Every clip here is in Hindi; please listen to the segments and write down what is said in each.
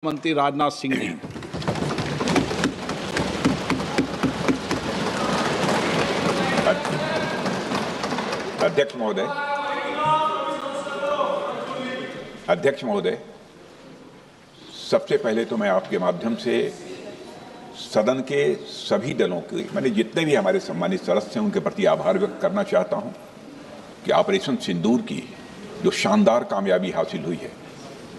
मंत्री राजनाथ सिंह जी। अध्यक्ष महोदय, सबसे पहले तो मैं आपके माध्यम से सदन के सभी दलों के मैंने जितने भी हमारे सम्मानित सदस्य हैं उनके प्रति आभार व्यक्त करना चाहता हूं कि ऑपरेशन सिंदूर की जो शानदार कामयाबी हासिल हुई है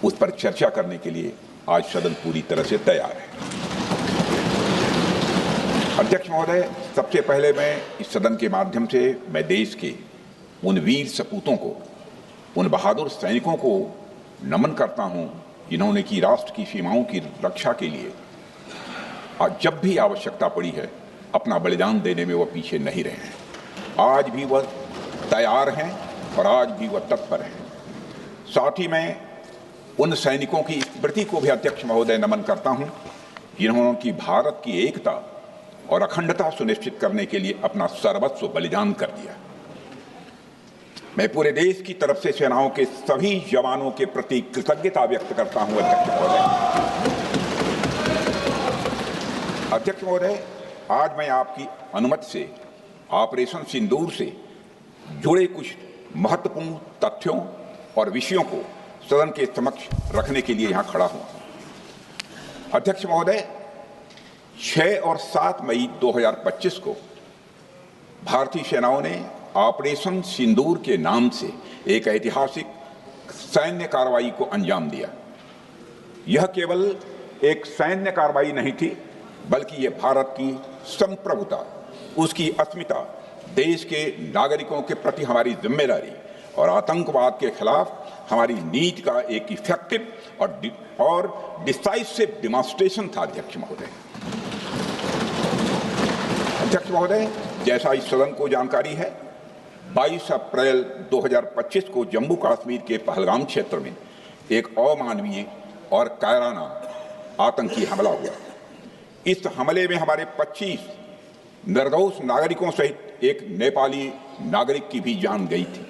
उस पर चर्चा करने के लिए आज सदन पूरी तरह से तैयार है। अध्यक्ष महोदय, सबसे पहले मैं इस सदन के माध्यम से मैं देश के उन वीर सपूतों को, उन बहादुर सैनिकों को नमन करता हूं जिन्होंने की राष्ट्र की सीमाओं की रक्षा के लिए जब भी आवश्यकता पड़ी है अपना बलिदान देने में वह पीछे नहीं रहे हैं। आज भी वह तैयार हैं और आज भी वह तत्पर हैं। साथ ही मैं उन सैनिकों की स्मृति को भी अध्यक्ष महोदय नमन करता हूं जिन्होंने की भारत की एकता और अखंडता सुनिश्चित करने के लिए अपना सर्वस्व बलिदान कर दिया। मैं पूरे देश की तरफ से सेनाओं के सभी जवानों के प्रति कृतज्ञता व्यक्त करता हूं। अध्यक्ष महोदय, आज मैं आपकी अनुमति से ऑपरेशन सिंदूर से जुड़े कुछ महत्वपूर्ण तथ्यों और विषयों को सदन के समक्ष रखने के लिए यहां खड़ा हूं। अध्यक्ष महोदय, 6 और 7 मई 2025 को भारतीय सेनाओं ने ऑपरेशन सिंदूर के नाम से एक ऐतिहासिक सैन्य कार्रवाई को अंजाम दिया। यह केवल एक सैन्य कार्रवाई नहीं थी, बल्कि यह भारत की संप्रभुता, उसकी अस्मिता, देश के नागरिकों के प्रति हमारी जिम्मेदारी और आतंकवाद के खिलाफ हमारी नीति का एक इफेक्टिव और डिसाइसिव डिमॉन्स्ट्रेशन था। अध्यक्ष महोदय, जैसा इस सदन को जानकारी है, 22 अप्रैल 2025 को जम्मू कश्मीर के पहलगाम क्षेत्र में एक अमानवीय और कायराना आतंकी हमला हुआ। इस हमले में हमारे 25 निर्दोष नागरिकों सहित एक नेपाली नागरिक की भी जान गई थी।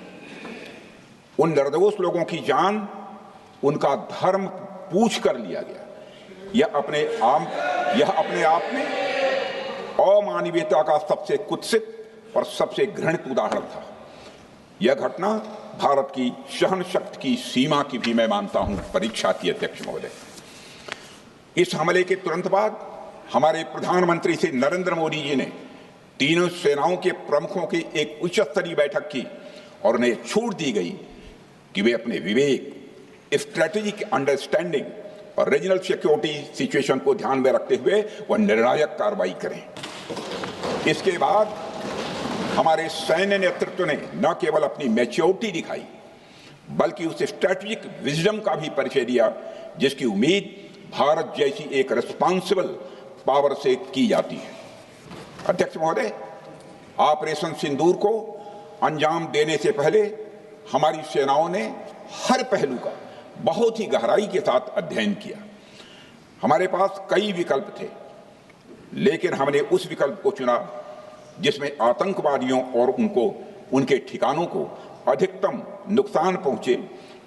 उन निर्दोष लोगों की जान उनका धर्म पूछ कर लिया गया। यह अपने आप में अमानवीयता का सबसे कुत्सित और सबसे घृणित उदाहरण था। यह घटना भारत की सहन शक्ति की सीमा की भी मैं मानता हूं परीक्षा थी। अध्यक्ष महोदय, इस हमले के तुरंत बाद हमारे प्रधानमंत्री श्री नरेंद्र मोदी जी ने तीनों सेनाओं के प्रमुखों की एक उच्च स्तरीय बैठक की और उन्हें छूट दी गई कि वे अपने विवेक, स्ट्रेटेजिक अंडरस्टैंडिंग और रीजनल सिक्योरिटी सिचुएशन को ध्यान में रखते हुए वह निर्णायक कार्रवाई करें। इसके बाद हमारे सैन्य नेतृत्व ने न केवल अपनी मैच्योरिटी दिखाई, बल्कि उस स्ट्रेटेजिक विजडम का भी परिचय दिया जिसकी उम्मीद भारत जैसी एक रिस्पॉन्सिबल पावर से की जाती है। अध्यक्ष महोदय, ऑपरेशन सिंदूर को अंजाम देने से पहले हमारी सेनाओं ने हर पहलू का बहुत ही गहराई के साथ अध्ययन किया। हमारे पास कई विकल्प थे, लेकिन हमने उस विकल्प को चुना जिसमें आतंकवादियों और उनके ठिकानों को अधिकतम नुकसान पहुंचे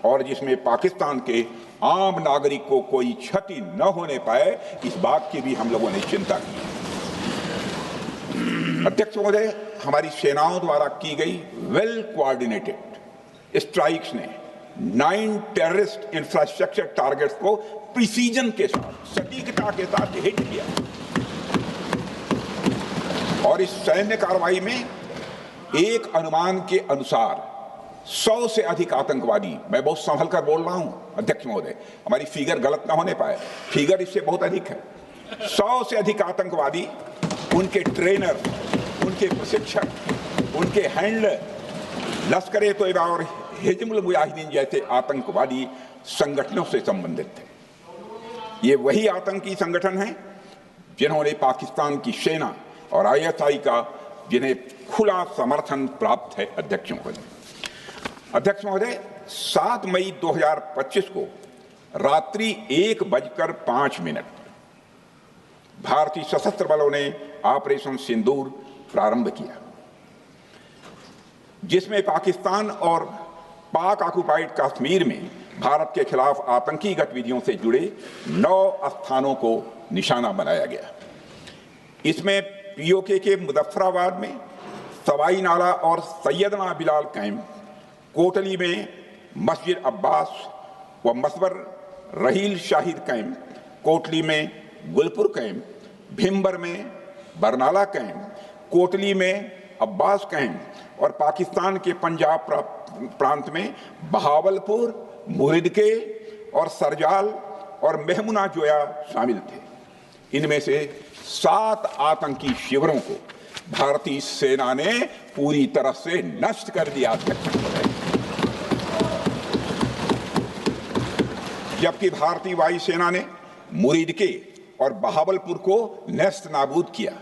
और जिसमें पाकिस्तान के आम नागरिक को कोई क्षति न होने पाए, इस बात की भी हम लोगों ने चिंता की। अध्यक्ष महोदय, हमारी सेनाओं द्वारा की गई वेल कोऑर्डिनेटेड स्ट्राइक्स ने 9 टेररिस्ट इंफ्रास्ट्रक्चर टारगेट्स को प्रिसीजन के साथ, सटीकता के साथ हिट किया और इस सैन्य कार्रवाई में एक अनुमान के अनुसार 100 से अधिक आतंकवादी, मैं बहुत संभल कर बोल रहा हूं अध्यक्ष महोदय, हमारी फिगर गलत ना होने पाए, फिगर इससे बहुत अधिक है। 100 से अधिक आतंकवादी, उनके ट्रेनर, उनके प्रशिक्षक, उनके हैंडलर, लश्कर ए तोयबा और हिजबुल मुजाहिदीन जैसे आतंकवादी संगठनों से संबंधित थे। ये वही आतंकी संगठन हैं जिन्होंने पाकिस्तान की सेना और ISI का जिन्हें खुला समर्थन प्राप्त है। अध्यक्ष महोदय, 7 मई 2025 को रात्रि 1:05 भारतीय सशस्त्र बलों ने ऑपरेशन सिंदूर प्रारंभ किया, जिसमें पाकिस्तान और पाक ऑक्युपाइड कश्मीर में भारत के खिलाफ आतंकी गतिविधियों से जुड़े 9 स्थानों को निशाना बनाया गया। इसमें पीओके के मुजफ्फराबाद में सवाई नाला और सैयदना बिलाल कैंप, कोटली में मस्जिद अब्बास व मसबर रहील शाहिद कैंप, कोटली में गुलपुर कैंप, भिम्बर में बरनाला कैंप, कोटली में अब्बास कैंप और पाकिस्तान के पंजाब प्रांत में बहावलपुर, मुरिदके और सरजाल और मेहमुना जोया शामिल थे। इनमें से 7 आतंकी शिविरों को भारतीय सेना ने पूरी तरह से नष्ट कर दिया था, जबकि भारतीय वायुसेना ने मुरिदके और बहावलपुर को नेस्त नाबूद किया,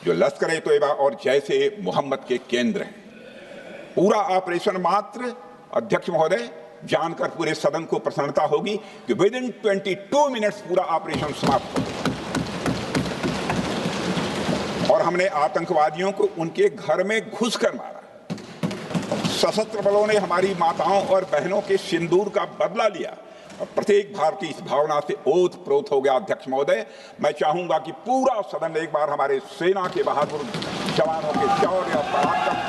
जो लश्कर-ए-तोयबा और जैशे मोहम्मद के केंद्र हैं। पूरा ऑपरेशन मात्र, अध्यक्ष महोदय, जानकर पूरे सदन को प्रसन्नता होगी कि विदिन 22 मिनट्स पूरा ऑपरेशन समाप्त हो गया और हमने आतंकवादियों को उनके घर में घुसकर मारा। सशस्त्र बलों ने हमारी माताओं और बहनों के सिंदूर का बदला लिया और प्रत्येक भारतीय इस भावना से ओत-प्रोत हो गया। अध्यक्ष महोदय, मैं चाहूंगा कि पूरा सदन एक बार हमारे सेना के बहादुर जवानों के शौर्य और पराक्रम का।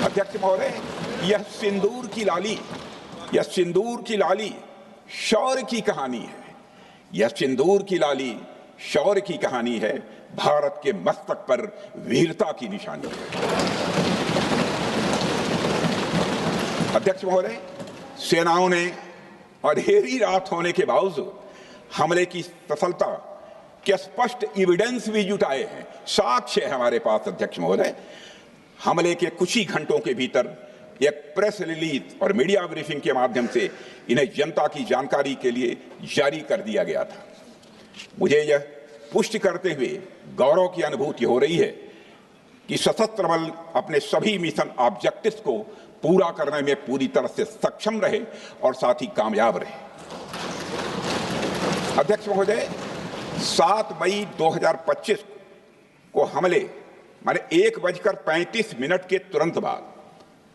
अध्यक्ष महोदय, यह सिंदूर की लाली शौर्य की कहानी है। यह सिंदूर की लाली शौर्य की कहानी है, भारत के मस्तक पर वीरता की निशानी है। अध्यक्ष महोदय, सेनाओं ने अंधेरी रात होने के बावजूद हमले की सफलता के स्पष्ट एविडेंस भी जुटाए हैं, साक्ष्य है हमारे पास। अध्यक्ष महोदय, हमले के कुछ ही घंटों के भीतर एक प्रेस रिलीज और मीडिया ब्रीफिंग के माध्यम से इन्हें जनता की जानकारी के लिए जारी कर दिया गया था। मुझे यह पुष्टि करते हुए गौरव की अनुभूति हो रही है कि सशस्त्र बल अपने सभी मिशन ऑब्जेक्टिव्स को पूरा करने में पूरी तरह से सक्षम रहे और साथ ही कामयाब रहे। अध्यक्ष महोदय, 7 मई 2025 को हमले माने 1:35 के तुरंत बाद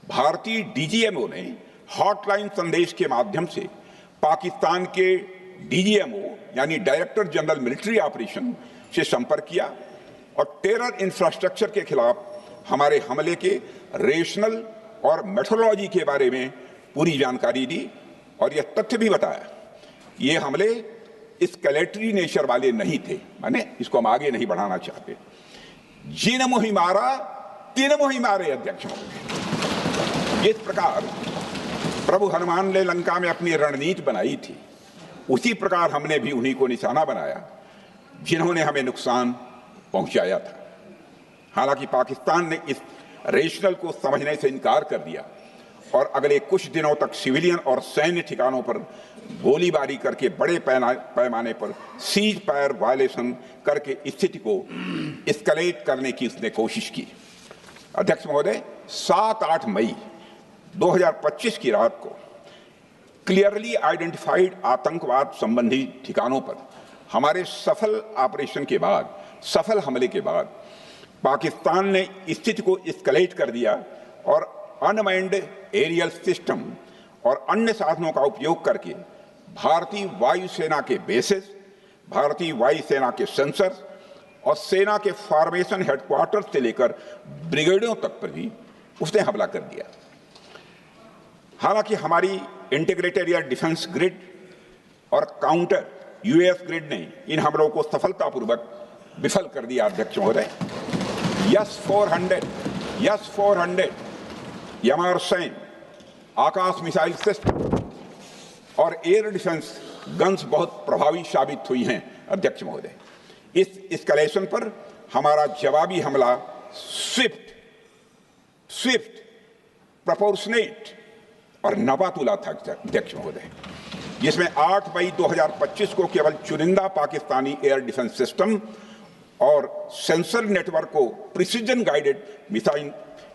भारतीय डीजीएमओ ने हॉटलाइन संदेश के माध्यम से पाकिस्तान के डीजीएमओ यानी डायरेक्टर जनरल मिलिट्री ऑपरेशन से संपर्क किया और टेरर इंफ्रास्ट्रक्चर के खिलाफ हमारे हमले के रेशनल और मेथोडोलॉजी के बारे में पूरी जानकारी दी और यह तथ्य भी बताया ये हमले एस्केलेटरी नेचर वाले नहीं थे, माने इसको हम आगे नहीं बढ़ाना चाहते। जिन मोहि मारा तीन मोहि मारे। अध्यक्ष महोदय, जिस प्रकार प्रभु हनुमान ने लंका में अपनी रणनीति बनाई थी, उसी प्रकार हमने भी उन्हीं को निशाना बनाया जिन्होंने हमें नुकसान पहुंचाया था। हालांकि पाकिस्तान ने इस रेशनल को समझने से इनकार कर दिया और अगले कुछ दिनों तक सिविलियन और सैन्य ठिकानों पर गोलीबारी करके बड़े पैमाने पर सीज फायर वायलेशन करके स्थिति को एस्केलेट करने की उसने कोशिश की। अध्यक्ष महोदय, 7-8 मई 2025 की रात को क्लियरली आइडेंटिफाइड आतंकवाद संबंधी ठिकानों पर हमारे सफल ऑपरेशन के बाद, सफल हमले के बाद पाकिस्तान ने स्थिति को एस्केलेट कर दिया और अनमैन्ड एरियल सिस्टम और अन्य साधनों का उपयोग करके भारतीय वायुसेना के बेसेस, भारतीय वायुसेना के सेंसर्स और सेना के फॉर्मेशन हेडक्वार्टर्स से लेकर ब्रिगेडों तक पर भी उसने हमला कर दिया। हालांकि हमारी इंटीग्रेटेड एयर डिफेंस ग्रिड और काउंटर यूएस ग्रिड ने इन हमलों को सफलतापूर्वक विफल कर दिया। अध्यक्ष महोदय, यस-400 यमारसैन आकाश मिसाइल सिस्टम और एयर डिफेंस गन्स बहुत प्रभावी साबित हुई हैं। अध्यक्ष महोदय, इस एस्केलेशन पर हमारा जवाबी हमला स्विफ्ट, प्रोपोर्शनेट और नवातुला था। अध्यक्ष महोदय, जिसमें 8 मई 2025 को केवल चुनिंदा पाकिस्तानी एयर डिफेंस सिस्टम और सेंसर नेटवर्क को प्रिसीजन गाइडेड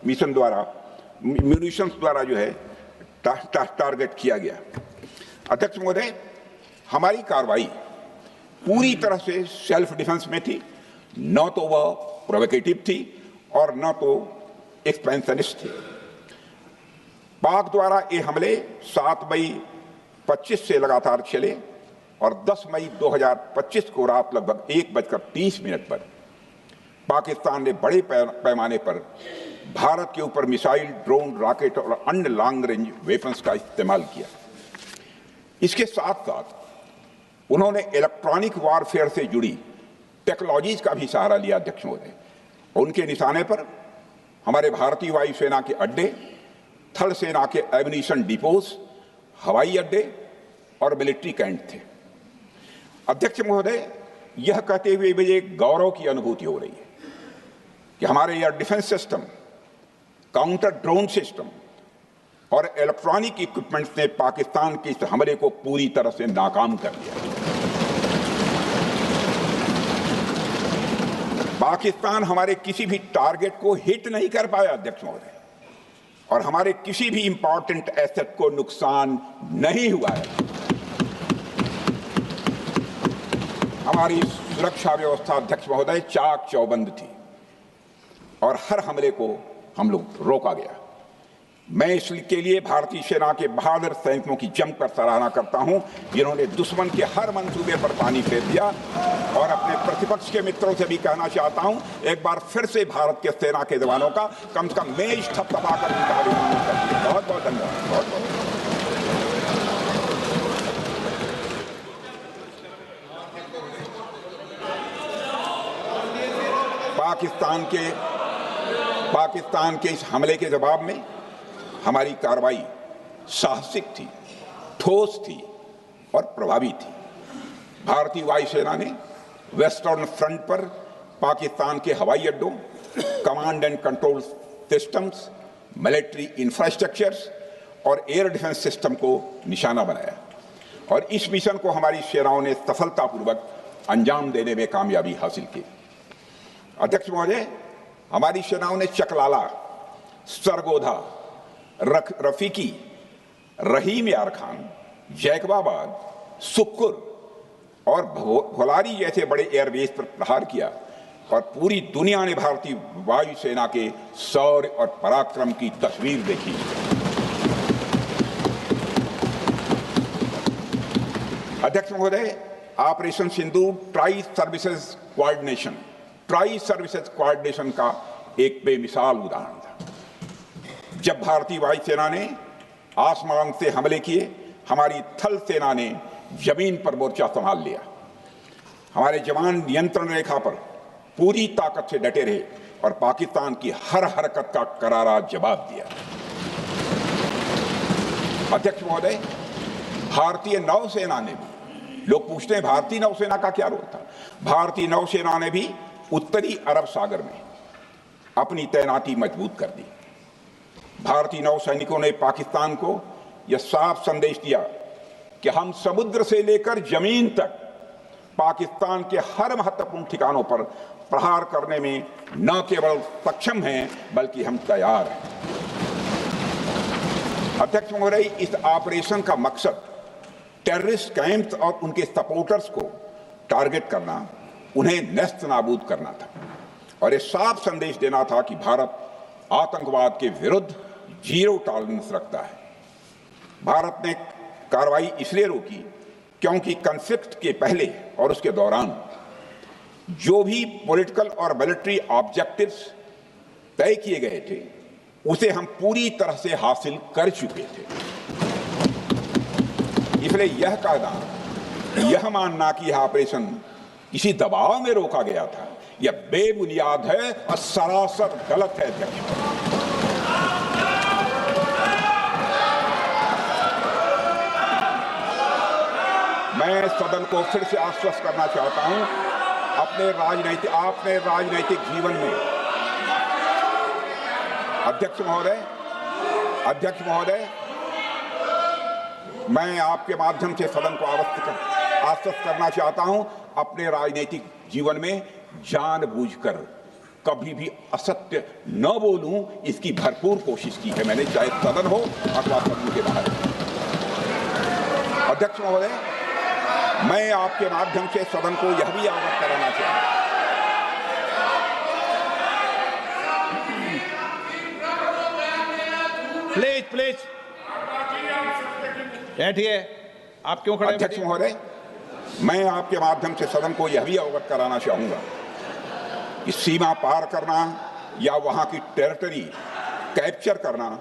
मिशन द्वारा म्यूनिशंस द्वारा जो है टारगेट किया गया। अध्यक्ष महोदय, हमारी कार्रवाई पूरी तरह से सेल्फ डिफेंस में थी, न तो वह प्रोवोकेटिव थी और न तो एक्सपेंशनिस्ट थी। पाक द्वारा ये हमले 7 मई 25 से लगातार चले और 10 मई 2025 को रात लगभग 1:30 पर पाकिस्तान ने बड़े पैमाने पर भारत के ऊपर मिसाइल, ड्रोन, रॉकेट और अन्य लॉन्ग रेंज वेपन्स का इस्तेमाल किया। इसके साथ साथ उन्होंने इलेक्ट्रॉनिक वॉरफेयर से जुड़ी टेक्नोलॉजीज का भी सहारा लिया। अध्यक्ष महोदय, उनके निशाने पर हमारे भारतीय वायुसेना के अड्डे, थल सेना के एम्यूनिशन डिपोज, हवाई अड्डे और मिलिट्री कैंट थे। अध्यक्ष महोदय, यह कहते हुए मुझे गौरव की अनुभूति हो रही है कि हमारे air defence system, counter drone system और इलेक्ट्रॉनिक इक्विपमेंट्स ने पाकिस्तान के इस हमले को पूरी तरह से नाकाम कर दिया। पाकिस्तान हमारे किसी भी टारगेट को हिट नहीं कर पाया अध्यक्ष महोदय, और हमारे किसी भी इंपॉर्टेंट एसेट को नुकसान नहीं हुआ है। हमारी सुरक्षा व्यवस्था अध्यक्ष महोदय चाक चौबंद थी और हर हमले को हम लोग रोका गया। मैं इसके लिए भारतीय सेना के बहादुर सैनिकों की जमकर सराहना करता हूं, जिन्होंने दुश्मन के हर मंसूबे पर पानी फेर दिया। और अपने प्रतिपक्ष के मित्रों से भी कहना चाहता हूं, एक बार फिर से भारत के सेना के जवानों का कम से कम मेज थपथपाकर बहुत बहुत धन्यवाद। बहुत बहुत पाकिस्तान के इस हमले के जवाब में हमारी कार्रवाई साहसिक थी, ठोस थी और प्रभावी थी। भारतीय वायुसेना ने वेस्टर्न फ्रंट पर पाकिस्तान के हवाई अड्डों, command and control systems, military infrastructures और एयर डिफेंस सिस्टम को निशाना बनाया और इस मिशन को हमारी सेनाओं ने सफलतापूर्वक अंजाम देने में कामयाबी हासिल की। अध्यक्ष महोदय, हमारी सेनाओं ने चकलाला, सरगोधा, रफीकी, रहीम यार खान, जैकबाबाद, सुक्कुर और भोलारी जैसे बड़े एयरबेस पर प्रहार किया और पूरी दुनिया ने भारतीय वायुसेना के शौर्य और पराक्रम की तस्वीर देखी। अध्यक्ष महोदय, ऑपरेशन सिंदूर ट्राई सर्विसेज कोऑर्डिनेशन का एक बेमिसाल उदाहरण था। जब भारतीय वायुसेना ने आसमान से हमले किए, हमारी थल सेना ने जमीन पर मोर्चा संभाल लिया। हमारे जवान नियंत्रण रेखा पर पूरी ताकत से डटे रहे और पाकिस्तान की हर हरकत का करारा जवाब दिया। अध्यक्ष महोदय, भारतीय नौसेना ने भी, लोग पूछते हैं भारतीय नौसेना का क्या रोल था, भारतीय नौसेना ने भी उत्तरी अरब सागर में अपनी तैनाती मजबूत कर दी। भारतीय नौसैनिकों ने पाकिस्तान को यह साफ संदेश दिया कि हम समुद्र से लेकर जमीन तक पाकिस्तान के हर महत्वपूर्ण ठिकानों पर प्रहार करने में न केवल सक्षम हैं बल्कि हम तैयार हैं। अध्यक्ष महोदय, इस ऑपरेशन का मकसद टेररिस्ट कैंप्स और उनके सपोर्टर्स को टारगेट करना, उन्हें नेस्त नाबूद करना था और यह साफ संदेश देना था कि भारत आतंकवाद के विरुद्ध जीरो टॉलरेंस रखता है। भारत ने कार्रवाई इसलिए रोकी क्योंकि कॉन्फ्लिक्ट के पहले और उसके दौरान जो भी पॉलिटिकल और मिलिट्री ऑब्जेक्टिव्स तय किए गए थे उसे हम पूरी तरह से हासिल कर चुके थे। इसलिए यह कहना, यह मानना कि यह ऑपरेशन किसी दबाव में रोका गया था, यह बेबुनियाद है और सरासर गलत है। अध्यक्ष, मैं सदन को फिर से आश्वस्त करना चाहता हूं, आपने राजनीतिक जीवन में अध्यक्ष महोदय, मैं आपके माध्यम से सदन को आश्वस्त करना चाहता हूं, अपने राजनीतिक जीवन में जानबूझकर कभी भी असत्य न बोलूं, इसकी भरपूर कोशिश की है मैंने, चाहे सदन हो अथवा सदन के बाहर। अध्यक्ष महोदय, मैं आपके माध्यम से सदन को यह भी अवगत कराना चाहता हूं, प्लीज बैठिए। आप क्यों खड़े? अध्यक्ष महोदय, मैं आपके माध्यम से सदन को यह भी अवगत कराना चाहूंगा कि सीमा पार करना या वहां की टेरिटरी कैप्चर करना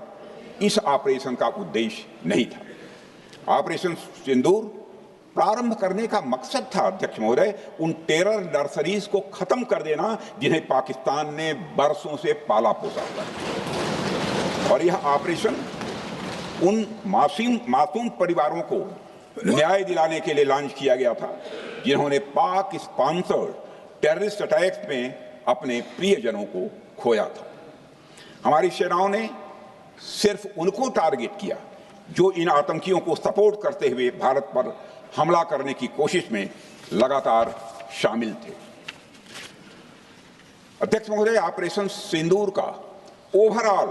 इस ऑपरेशन का उद्देश्य नहीं था। ऑपरेशन सिंदूर प्रारंभ करने का मकसद था अध्यक्ष महोदय उन टेरर नर्सरीज को खत्म कर देना जिन्हें पाकिस्तान ने बरसों से पाला पोसा था। और यह ऑपरेशन उन मासूम परिवारों को न्याय दिलाने के लिए लॉन्च किया गया था जिन्होंने पाक स्पॉन्सर्ड टेररिस्ट अटैक्स में अपने प्रियजनों को खोया था। हमारी सेनाओं ने सिर्फ उनको टारगेट किया जो इन आतंकियों को सपोर्ट करते हुए भारत पर हमला करने की कोशिश में लगातार शामिल थे। अध्यक्ष महोदय, ऑपरेशन सिंदूर का ओवरऑल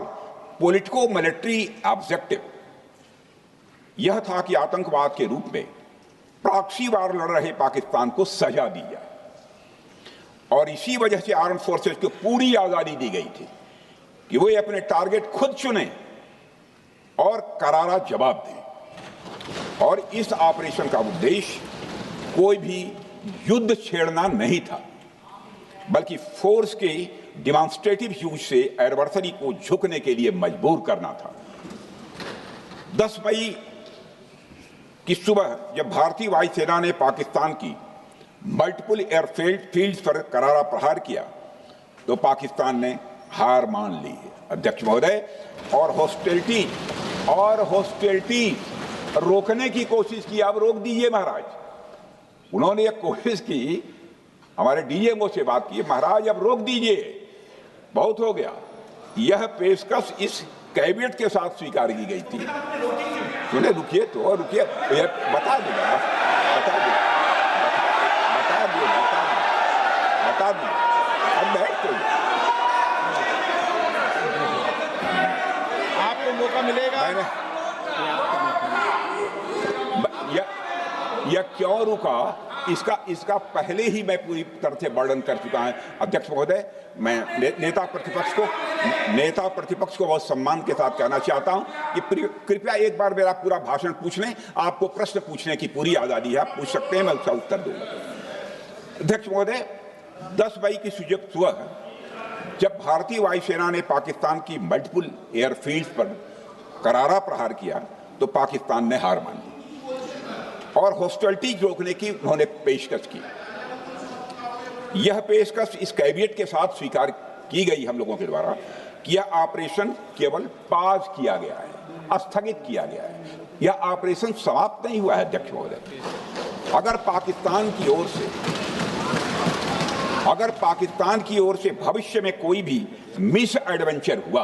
पॉलिटिको मिलिट्री ऑब्जेक्टिव यह था कि आतंकवाद के रूप में प्रॉक्सी वार लड़ रहे पाकिस्तान को सजा दी जाए और इसी वजह से आर्म फोर्सेस को पूरी आजादी दी गई थी कि वे अपने टारगेट खुद चुनें और करारा जवाब दें। और इस ऑपरेशन का उद्देश्य कोई भी युद्ध छेड़ना नहीं था, बल्कि फोर्स के डिमॉन्स्ट्रेटिव यूज से एडवर्सरी को झुकने के लिए मजबूर करना था। 10 मई की सुबह जब भारतीय वायुसेना ने पाकिस्तान की मल्टीपल एयरफील्ड्स पर करारा प्रहार किया तो पाकिस्तान ने हार मान ली है अध्यक्ष महोदय, और हॉस्टिलिटी रोकने की कोशिश की। अब रोक दीजिए महाराज। उन्होंने एक कोशिश की, हमारे डीएमओ से बात की, महाराज अब रोक दीजिए, बहुत हो गया। यह पेशकश इस कैबिनेट के साथ स्वीकार की गई थी। सुने, रुकिए तो रुकिए, बता दूंगा, बता दूंगा, अब बैठ तो आपको मौका मिलेगा। यह क्यों रुका, इसका पहले ही मैं पूरी तरह से वर्णन कर चुका हूं अध्यक्ष महोदय। मैं नेता प्रतिपक्ष को बहुत सम्मान के साथ कहना चाहता हूं कि कृपया एक बार मेरा पूरा भाषण पूछ लें। आपको प्रश्न पूछने की पूरी आजादी है, आप पूछ सकते हैं, मैं उसका उत्तर दूंगा। अध्यक्ष महोदय, 10 मई की सुबह जब भारतीय वायुसेना ने पाकिस्तान की मल्टीपल एयरफील्ड्स पर करारा प्रहार किया तो पाकिस्तान ने हार मान ली और हॉस्टिलिटी रोकने की उन्होंने पेशकश की। यह पेशकश इस कैबिनेट के साथ स्वीकार की गई हम लोगों के द्वारा कि यह ऑपरेशन केवल पाज किया गया है, स्थगित किया गया है। यह ऑपरेशन समाप्त नहीं हुआ है अध्यक्ष महोदय। अगर पाकिस्तान की ओर से भविष्य में कोई भी मिस एडवेंचर हुआ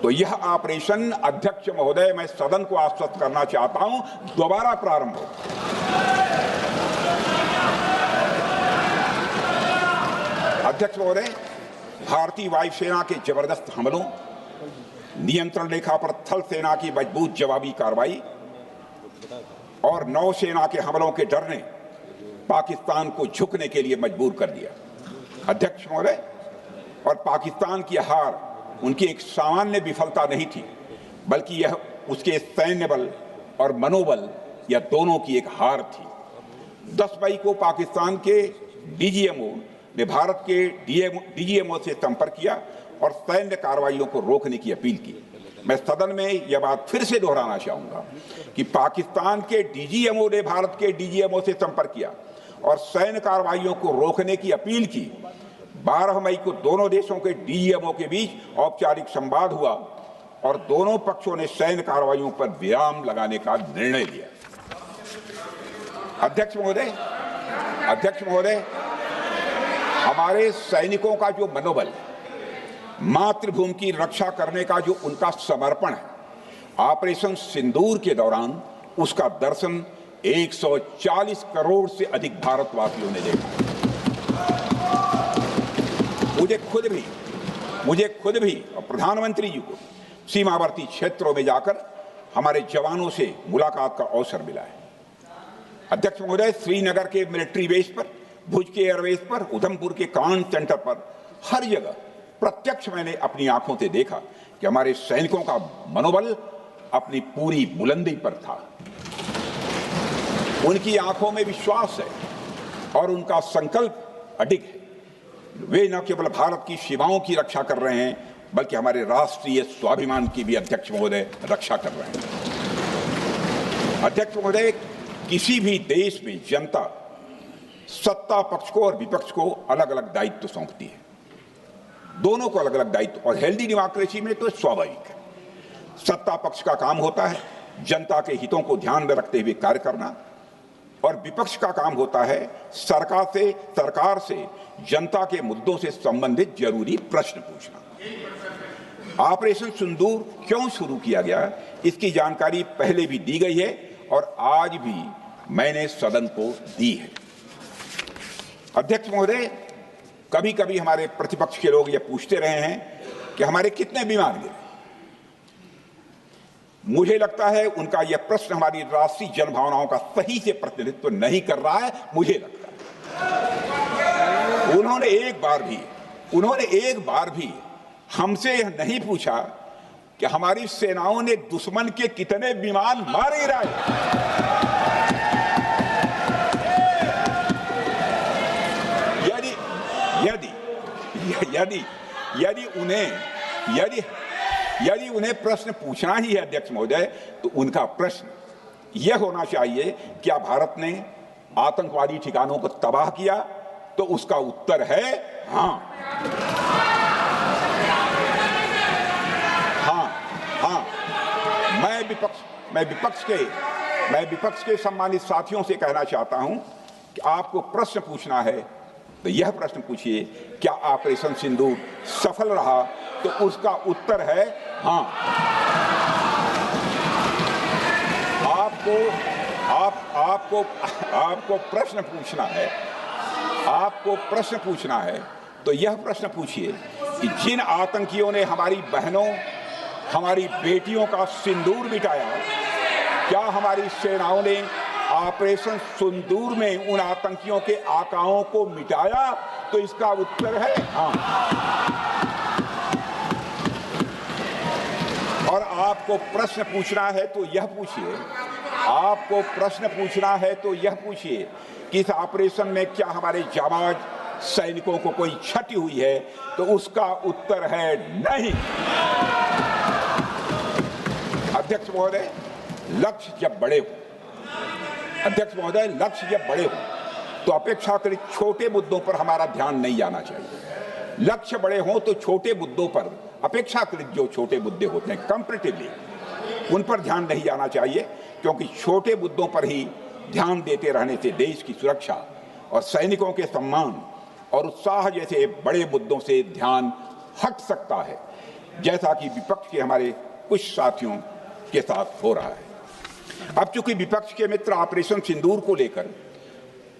तो यह ऑपरेशन अध्यक्ष महोदय, मैं सदन को आश्वस्त करना चाहता हूं, दोबारा प्रारंभ हो। अध्यक्ष महोदय, भारतीय वायुसेना के जबरदस्त हमलों, नियंत्रण रेखा पर थल सेना की मजबूत जवाबी कार्रवाई और नौसेना के हमलों के डर ने पाकिस्तान को झुकने के लिए मजबूर कर दिया अध्यक्ष महोदय। और पाकिस्तान की हार उनकी एक सामान्य विफलता नहीं थी, बल्कि यह उसके सैन्य बल और मनोबल या दोनों की एक हार थी। 10 मई को पाकिस्तान के डीजीएमओ ने भारत के डीजीएमओ से संपर्क किया और सैन्य कार्रवाइयों को रोकने की अपील की। मैं सदन में यह बात फिर से दोहराना चाहूंगा कि पाकिस्तान के डीजीएमओ ने भारत के डीजीएमओ से संपर्क किया और सैन्य कार्रवाइयों को रोकने की अपील की। 12 मई को दोनों देशों के डीजीएमओ के बीच औपचारिक संवाद हुआ और दोनों पक्षों ने सैन्य कार्रवाइयों पर विराम लगाने का निर्णय लिया। अध्यक्ष महोदय, हमारे सैनिकों का जो मनोबल, मातृभूमि की रक्षा करने का जो उनका समर्पण है, ऑपरेशन सिंदूर के दौरान उसका दर्शन 140 करोड़ से अधिक भारतवासियों ने देखा। मुझे खुद भी और प्रधानमंत्री जी को सीमावर्ती क्षेत्रों में जाकर हमारे जवानों से मुलाकात का अवसर मिला है। अध्यक्ष महोदय, श्रीनगर के मिलिट्री बेस पर, भुज के एयरबेस पर, उधमपुर के कमांड सेंटर पर, हर जगह प्रत्यक्ष मैंने अपनी आंखों से देखा कि हमारे सैनिकों का मनोबल अपनी पूरी बुलंदी पर था। उनकी आंखों में विश्वास है और उनका संकल्प अडिग है। वे न केवल भारत की सीमाओं की रक्षा कर रहे हैं, बल्कि हमारे राष्ट्रीय स्वाभिमान की भी अध्यक्ष महोदय रक्षा कर रहे हैं। अध्यक्ष महोदय, किसी भी देश में जनता सत्ता पक्ष को और विपक्ष को अलग अलग दायित्व सौंपती है, दोनों को अलग अलग दायित्व, और हेल्दी डेमोक्रेसी में तो स्वाभाविक है। सत्ता पक्ष का काम होता है जनता के हितों को ध्यान में रखते हुए कार्य करना, और विपक्ष का काम होता है सरकार से जनता के मुद्दों से संबंधित जरूरी प्रश्न पूछना। ऑपरेशन सिंदूर क्यों शुरू किया गया, इसकी जानकारी पहले भी दी गई है और आज भी मैंने सदन को दी है। अध्यक्ष महोदय, कभी कभी हमारे प्रतिपक्ष के लोग ये पूछते रहे हैं कि हमारे कितने विमान गिरे। मुझे लगता है उनका यह प्रश्न हमारी राष्ट्रीय जनभावनाओं का सही से प्रतिनिधित्व नहीं कर रहा है। मुझे लगता है उन्होंने एक बार भी हमसे यह नहीं पूछा कि हमारी सेनाओं ने दुश्मन के कितने विमान मार गिराए। यदि उन्हें प्रश्न पूछना ही है अध्यक्ष महोदय, तो उनका प्रश्न यह होना चाहिए, क्या भारत ने आतंकवादी ठिकानों को तबाह किया? तो उसका उत्तर है हाँ। मैं विपक्ष के सम्मानित साथियों से कहना चाहता हूं कि आपको प्रश्न पूछना है तो यह प्रश्न पूछिए, क्या ऑपरेशन सिंदूर सफल रहा? तो उसका उत्तर है हाँ। आपको प्रश्न पूछना है तो यह प्रश्न पूछिए कि जिन आतंकियों ने हमारी बहनों, हमारी बेटियों का सिंदूर मिटाया, क्या हमारी सेनाओं ने ऑपरेशन सिंदूर में उन आतंकियों के आकाओं को मिटाया? तो इसका उत्तर है हाँ। और आपको प्रश्न पूछना है तो यह पूछिए कि इस ऑपरेशन में क्या हमारे जाबाज सैनिकों को कोई क्षति हुई है? तो उसका उत्तर है नहीं। अध्यक्ष महोदय, लक्ष्य जब बड़े हो तो अपेक्षाकृत छोटे मुद्दों पर हमारा ध्यान नहीं जाना चाहिए। लक्ष्य बड़े हों तो छोटे मुद्दों पर, अपेक्षाकृत जो छोटे मुद्दे होते हैं कंपैरेटिवली, उन पर ध्यान नहीं जाना चाहिए, क्योंकि छोटे मुद्दों पर ही ध्यान देते रहने से देश की सुरक्षा और सैनिकों के सम्मान और उत्साह जैसे बड़े मुद्दों से ध्यान हट सकता है, जैसा कि विपक्ष के हमारे कुछ साथियों के साथ हो रहा है। अब चूंकि विपक्ष के मित्र ऑपरेशन सिंदूर को लेकर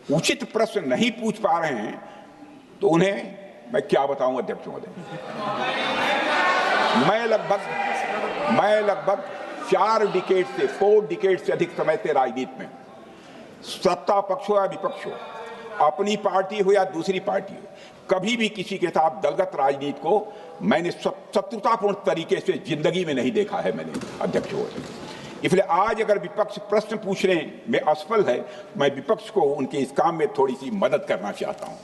उचित प्रश्न नहीं पूछ पा रहे हैं, तो उन्हें मैं क्या बताऊं अध्यक्ष महोदय। मैं लगभग 4 डिकेड से अधिक समय से राजनीति में, सत्ता पक्ष हो या विपक्ष हो, अपनी पार्टी हो या दूसरी पार्टी हो, कभी भी किसी के साथ दलगत राजनीति को मैंने शत्रुतापूर्ण तरीके से जिंदगी में नहीं देखा है मैंने अध्यक्ष महोदय। इसलिए आज अगर विपक्ष प्रश्न पूछने में असफल है, मैं विपक्ष को उनके इस काम में थोड़ी सी मदद करना चाहता हूं।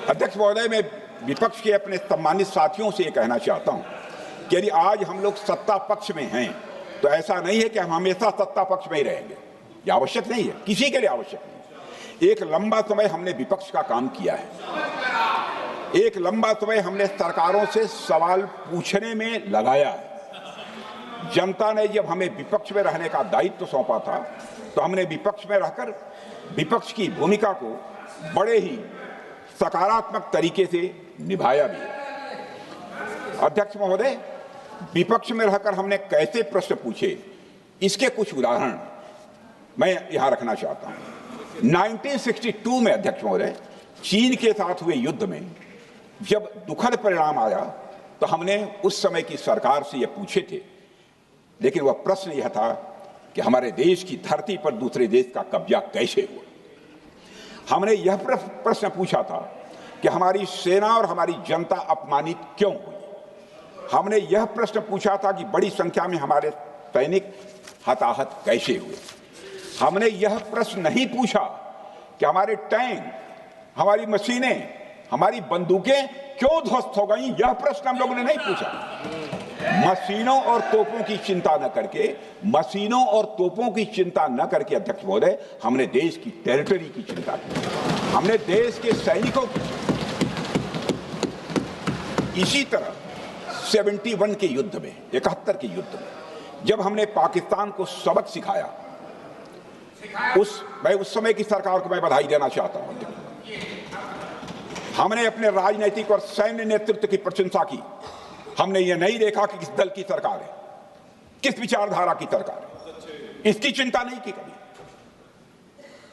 अध्यक्ष महोदय, मैं विपक्ष के अपने सम्मानित साथियों से कहना चाहता हूं कि यदि आज हम लोग सत्ता पक्ष में हैं, तो ऐसा नहीं है कि हम हमेशा सत्ता पक्ष में ही रहेंगे। यह आवश्यक नहीं है, किसी के लिए आवश्यक नहीं। एक लंबा समय हमने विपक्ष का काम किया है, एक लंबा समय हमने सरकारों से सवाल पूछने में लगाया है। जनता ने जब हमें विपक्ष में रहने का दायित्व सौंपा था, तो हमने विपक्ष में रहकर विपक्ष की भूमिका को बड़े ही सकारात्मक तरीके से निभाया भी। अध्यक्ष महोदय, विपक्ष में रहकर हमने कैसे प्रश्न पूछे, इसके कुछ उदाहरण मैं यहां रखना चाहता हूं। 1962 में अध्यक्ष महोदय, चीन के साथ हुए युद्ध में जब दुखद परिणाम आया, तो हमने उस समय की सरकार से यह पूछे थे, लेकिन वह प्रश्न यह था कि हमारे देश की धरती पर दूसरे देश का कब्जा कैसे हुआ। हमने यह प्रश्न पूछा था कि हमारी सेना और हमारी जनता अपमानित क्यों हुई। हमने यह प्रश्न पूछा था कि बड़ी संख्या में हमारे सैनिक हताहत कैसे हुए। हमने यह प्रश्न नहीं पूछा कि हमारे टैंक, हमारी मशीनें, हमारी बंदूकें क्यों ध्वस्त हो गई। यह प्रश्न हम लोगों ने नहीं पूछा। मशीनों और तोपों की चिंता न करके, मशीनों और तोपों की चिंता न करके अध्यक्ष महोदय, हमने देश की टेरिटरी की चिंता की, हमने देश के सैनिकों की। इसी तरह 71 के युद्ध में, 71 के युद्ध में जब हमने पाकिस्तान को सबक सिखाया, मैं उस समय की सरकार को मैं बधाई देना चाहता हूं। हमने अपने राजनीतिक और सैन्य नेतृत्व की प्रशंसा की। हमने ये नहीं देखा कि किस दल की सरकार है, किस विचारधारा की सरकार है, इसकी चिंता नहीं की कभी।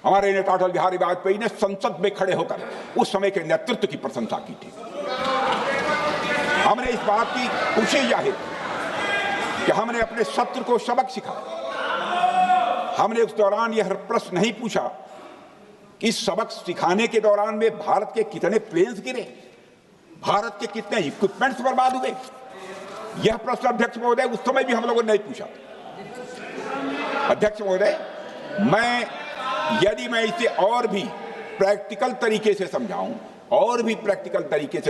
हमारे नेता अटल बिहारी वाजपेयी ने संसद में खड़े होकर उस समय के नेतृत्व की प्रशंसा की थी। हमने इस बात की खुशी जाहिर कि हमने अपने शत्रु को सबक सिखाया। हमने उस दौरान यह प्रश्न नहीं पूछा कि इस सबक सिखाने के दौरान में भारत के कितने प्लेन्स गिरे, भारत के कितने इक्विपमेंट्स बर्बाद हुए। यह प्रश्न अध्यक्ष महोदय उस समय भी हम लोगों ने नहीं पूछा। अध्यक्ष महोदय, यदि मैं इसे और भी प्रैक्टिकल तरीके से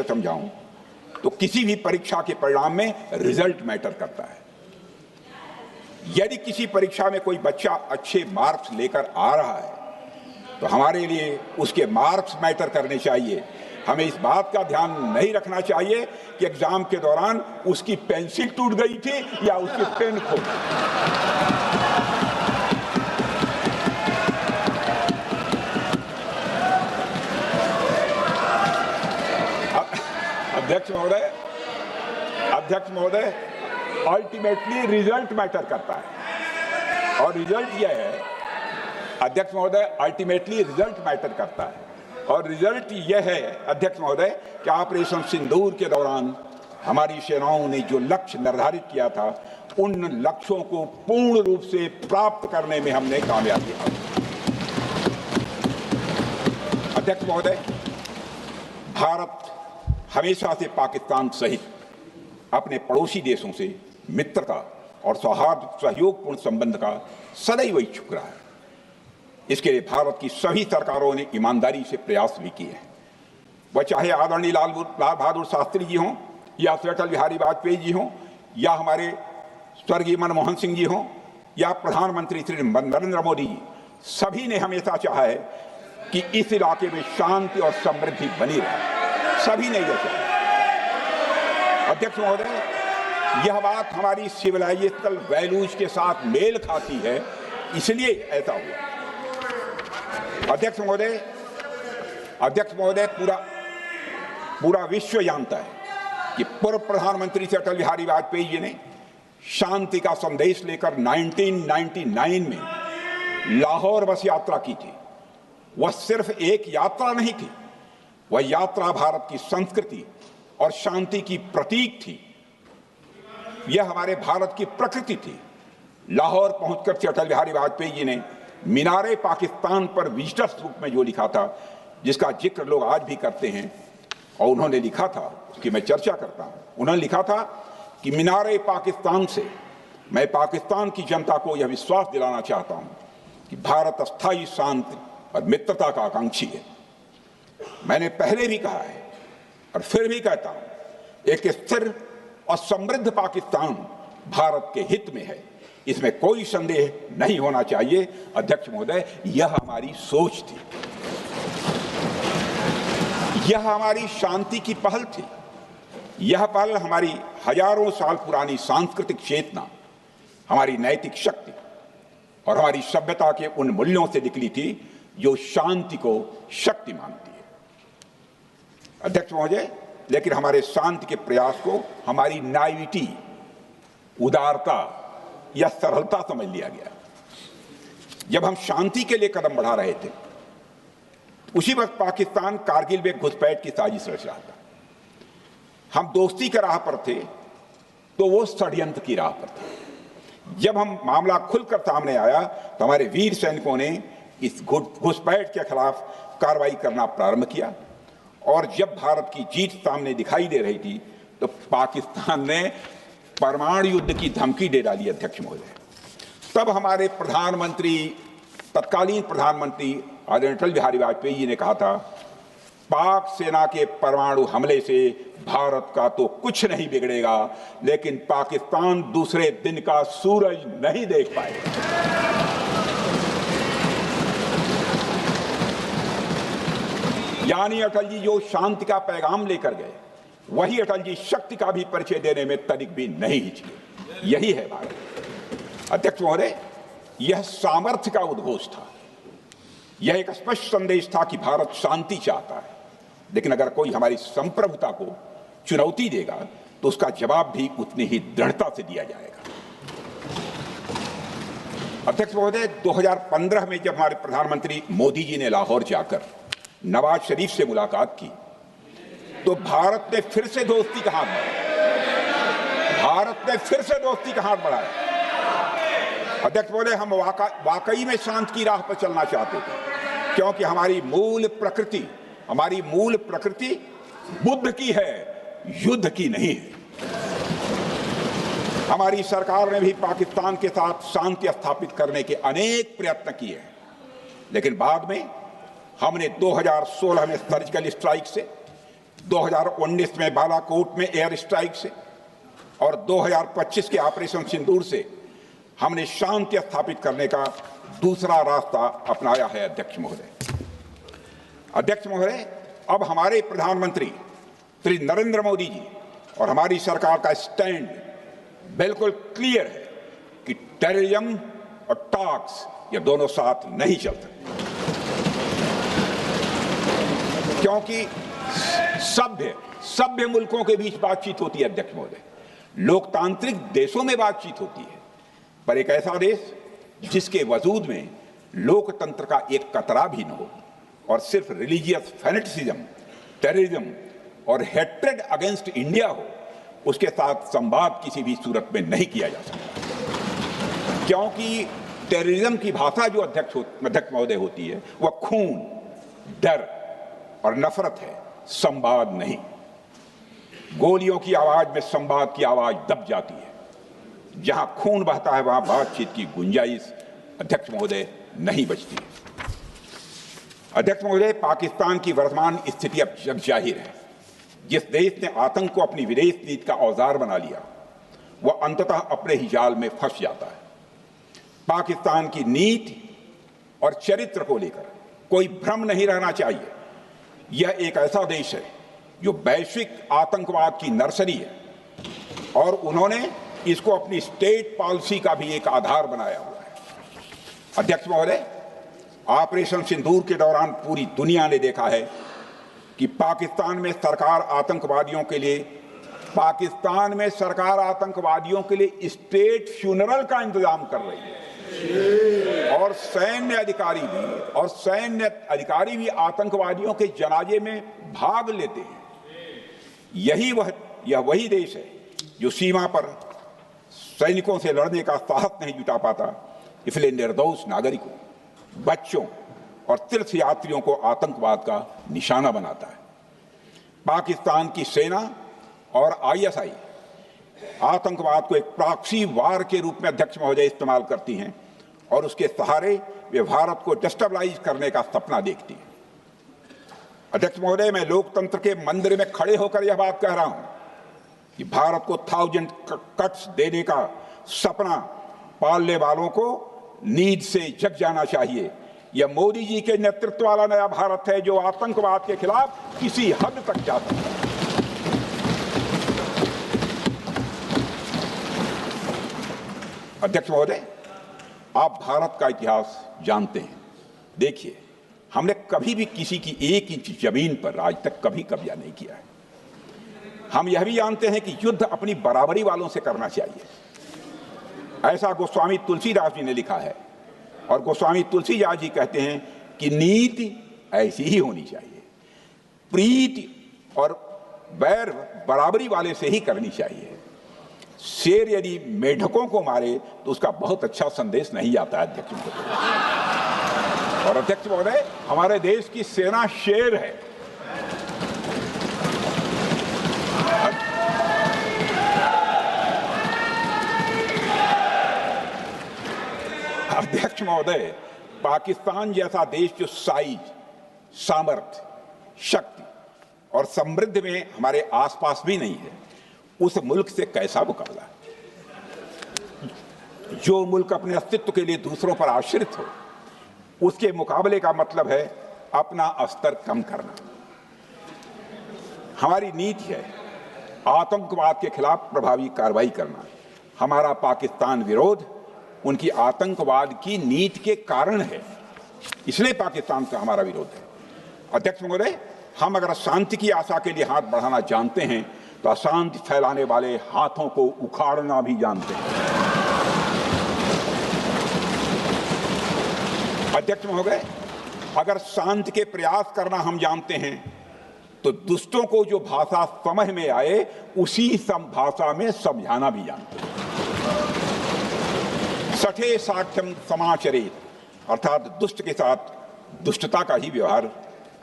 समझाऊं, तो किसी भी परीक्षा के परिणाम में रिजल्ट मैटर करता है। यदि किसी परीक्षा में कोई बच्चा अच्छे मार्क्स लेकर आ रहा है तो हमारे लिए उसके मार्क्स मैटर करने चाहिए। हमें इस बात का ध्यान नहीं रखना चाहिए कि एग्जाम के दौरान उसकी पेंसिल टूट गई थी या उसकी पेन खो गई। अध्यक्ष महोदय, अल्टीमेटली रिजल्ट मैटर करता है और रिजल्ट यह है, अध्यक्ष महोदय, अल्टीमेटली रिजल्ट मैटर करता है और रिजल्ट यह है अध्यक्ष महोदय कि ऑपरेशन सिंदूर के दौरान हमारी सेनाओं ने जो लक्ष्य निर्धारित किया था, उन लक्ष्यों को पूर्ण रूप से प्राप्त करने में हमने कामयाबी हासिल की। अध्यक्ष महोदय, भारत हमेशा से पाकिस्तान सहित अपने पड़ोसी देशों से मित्रता और सौहार्द सहयोगपूर्ण संबंध का सदैव इच्छुक रहा है। इसके लिए भारत की सभी सरकारों ने ईमानदारी से प्रयास भी किए हैं। वह चाहे आदरणीय लाल बहादुर शास्त्री जी हों या अटल बिहारी वाजपेयी जी हों या हमारे स्वर्गीय मनमोहन सिंह जी हों या प्रधानमंत्री श्री नरेंद्र मोदी जी, सभी ने हमेशा चाहा है कि इस इलाके में शांति और समृद्धि बनी रहे। सभी ने यह चाहा। अध्यक्ष महोदय, यह बात हमारी सिविलाइजेशनल वैल्यूज के साथ मेल खाती है, इसलिए ऐसा हुआ। अध्यक्ष महोदय, पूरा विश्व जानता है कि पूर्व प्रधानमंत्री से अटल बिहारी वाजपेयी जी ने शांति का संदेश लेकर 1999 में लाहौर बस यात्रा की थी। वह सिर्फ एक यात्रा नहीं थी, वह यात्रा भारत की संस्कृति और शांति की प्रतीक थी। यह हमारे भारत की प्रकृति थी। लाहौर पहुंचकर से अटल बिहारी वाजपेयी जी ने मीनारे पाकिस्तान पर विजिटर्स बुक में जो लिखा था, जिसका जिक्र लोग आज भी करते हैं, और उन्होंने लिखा था, उसकी मैं चर्चा करता हूं। उन्होंने लिखा था कि मीनारे पाकिस्तान से मैं पाकिस्तान की जनता को यह विश्वास दिलाना चाहता हूं कि भारत अस्थायी शांति और मित्रता का आकांक्षी है। मैंने पहले भी कहा है और फिर भी कहता हूं, एक स्थिर और समृद्ध पाकिस्तान भारत के हित में है, इसमें कोई संदेह नहीं होना चाहिए। अध्यक्ष महोदय, यह हमारी सोच थी, यह हमारी शांति की पहल थी। यह पहल हमारी हजारों साल पुरानी सांस्कृतिक चेतना, हमारी नैतिक शक्ति और हमारी सभ्यता के उन मूल्यों से निकली थी जो शांति को शक्ति मानती है। अध्यक्ष महोदय, लेकिन हमारे शांति के प्रयास को हमारी नाइविटी, उदारता या सरलता समझ लिया गया। जब हम शांति के लिए कदम बढ़ा रहे थे, उसी वक्त पाकिस्तान कारगिल में घुसपैठ की साजिश रच रहा था। हम दोस्ती की राह पर थे तो वो षड्यंत्र की राह पर थे। जब हम मामला खुलकर सामने आया तो हमारे वीर सैनिकों ने इस घुसपैठ के खिलाफ कार्रवाई करना प्रारंभ किया, और जब भारत की जीत सामने दिखाई दे रही थी तो पाकिस्तान ने परमाणु युद्ध की धमकी दे डाली अध्यक्ष महोदय। तब हमारे प्रधानमंत्री, तत्कालीन प्रधानमंत्री आदरणीय अटल बिहारी वाजपेयी जी ने कहा था, पाक सेना के परमाणु हमले से भारत का तो कुछ नहीं बिगड़ेगा, लेकिन पाकिस्तान दूसरे दिन का सूरज नहीं देख पाएगा। यानी अटल जी जो शांति का पैगाम लेकर गए, वही अटल जी शक्ति का भी परिचय देने में तनिक भी नहीं हिचके। यही है भारत। अध्यक्ष महोदय, यह सामर्थ्य का उद्घोष था। यह एक स्पष्ट संदेश था कि भारत शांति चाहता है, लेकिन अगर कोई हमारी संप्रभुता को चुनौती देगा तो उसका जवाब भी उतनी ही दृढ़ता से दिया जाएगा। अध्यक्ष महोदय, 2015 में जब हमारे प्रधानमंत्री मोदी जी ने लाहौर जाकर नवाज शरीफ से मुलाकात की, तो भारत ने फिर से दोस्ती का हाथ बढ़ाया। भारत ने फिर से दोस्ती का हाथ बढ़ाया। अध्यक्ष महोदय, हम वाकई में शांति की राह पर चलना चाहते थे, क्योंकि हमारी मूल प्रकृति बुद्ध की है, युद्ध की नहीं है। हमारी सरकार ने भी पाकिस्तान के साथ शांति स्थापित करने के अनेक प्रयत्न किए हैं, लेकिन बाद में हमने 2016 में सर्जिकल स्ट्राइक से, 2019 में बालाकोट में एयर स्ट्राइक से और 2025 के ऑपरेशन सिंदूर से हमने शांति स्थापित करने का दूसरा रास्ता अपनाया है। अध्यक्ष महोदय, अब हमारे प्रधानमंत्री श्री नरेंद्र मोदी जी और हमारी सरकार का स्टैंड बिल्कुल क्लियर है कि टेररिज्म और टॉक्स ये दोनों साथ नहीं चल सकते, क्योंकि सभ्य मुल्कों के बीच बातचीत होती है। अध्यक्ष महोदय, लोकतांत्रिक देशों में बातचीत होती है, पर एक ऐसा देश जिसके वजूद में लोकतंत्र का एक कतरा भी न हो और सिर्फ रिलीजियस फैनेटिसिज्म, टेररिज्म और हेट्रेड अगेंस्ट इंडिया हो, उसके साथ संवाद किसी भी सूरत में नहीं किया जा सकता। क्योंकि टेररिज्म की भाषा जो अध्यक्ष महोदय होती है, वह खून, डर और नफरत है, संवाद नहीं। गोलियों की आवाज में संवाद की आवाज दब जाती है। जहां खून बहता है वहां बातचीत की गुंजाइश अध्यक्ष महोदय नहीं बचती। अध्यक्ष महोदय, पाकिस्तान की वर्तमान स्थिति अब जग जाहिर है। जिस देश ने आतंक को अपनी विदेश नीति का औजार बना लिया, वह अंततः अपने ही जाल में फंस जाता है। पाकिस्तान की नीति और चरित्र को लेकर कोई भ्रम नहीं रहना चाहिए। यह एक ऐसा देश है जो वैश्विक आतंकवाद की नर्सरी है और उन्होंने इसको अपनी स्टेट पॉलिसी का भी एक आधार बनाया हुआ है। अध्यक्ष महोदय, ऑपरेशन सिंदूर के दौरान पूरी दुनिया ने देखा है कि पाकिस्तान में सरकार आतंकवादियों के लिए स्टेट फ्यूनरल का इंतजाम कर रही है और सैन्य अधिकारी भी आतंकवादियों के जनाजे में भाग लेते हैं। यह वही देश है जो सीमा पर सैनिकों से लड़ने का साहस नहीं जुटा पाता, इसलिए निर्दोष नागरिकों, बच्चों और तीर्थ यात्रियों को आतंकवाद का निशाना बनाता है। पाकिस्तान की सेना और आईएसआई आतंकवाद को एक प्रॉक्सी वार के रूप में अध्यक्ष महोदय इस्तेमाल करती हैं और उसके सहारे वे भारत को डिस्टेबलाइज करने का सपना देखती हैं। अध्यक्ष महोदय, मैं लोकतंत्र के मंदिर में खड़े होकर यह बात कह रहा हूं कि भारत को 1000 कट्स देने का सपना पालने वालों को नींद से जग जाना चाहिए। यह मोदी जी के नेतृत्व वाला नया भारत है जो आतंकवाद के खिलाफ किसी हद तक जा सकता है। अध्यक्ष महोदय, आप भारत का इतिहास जानते हैं। देखिए, हमने कभी भी किसी की 1 इंच जमीन पर आज तक कभी कब्जा नहीं किया है। हम यह भी जानते हैं कि युद्ध अपनी बराबरी वालों से करना चाहिए। ऐसा गोस्वामी तुलसीदास जी ने लिखा है और गोस्वामी तुलसीदास जी कहते हैं कि नीति ऐसी ही होनी चाहिए, प्रीति और बैर बराबरी वाले से ही करनी चाहिए। शेर यदि मेढकों को मारे तो उसका बहुत अच्छा संदेश नहीं आता है अध्यक्ष महोदय। और अध्यक्ष महोदय, हमारे देश की सेना शेर है। अध्यक्ष महोदय, पाकिस्तान जैसा देश जो साइज, सामर्थ्य, शक्ति और समृद्धि में हमारे आसपास भी नहीं है, उस मुल्क से कैसा मुकाबला? जो मुल्क अपने अस्तित्व के लिए दूसरों पर आश्रित हो, उसके मुकाबले का मतलब है अपना स्तर कम करना। हमारी नीति है आतंकवाद के खिलाफ प्रभावी कार्रवाई करना। हमारा पाकिस्तान विरोध उनकी आतंकवाद की नीति के कारण है, इसलिए पाकिस्तान से हमारा विरोध है। अध्यक्ष महोदय, हम अगर शांति की आशा के लिए हाथ बढ़ाना जानते हैं तो अशांति फैलाने वाले हाथों को उखाड़ना भी जानते हैं। अध्यक्ष महोदय, अगर शांति के प्रयास करना हम जानते हैं तो दुष्टों को जो भाषा समझ में आए उसी भाषा में समझाना भी जानते हैं। सठे साक्ष्यम समाचरेत, अर्थात दुष्ट के साथ दुष्टता का ही व्यवहार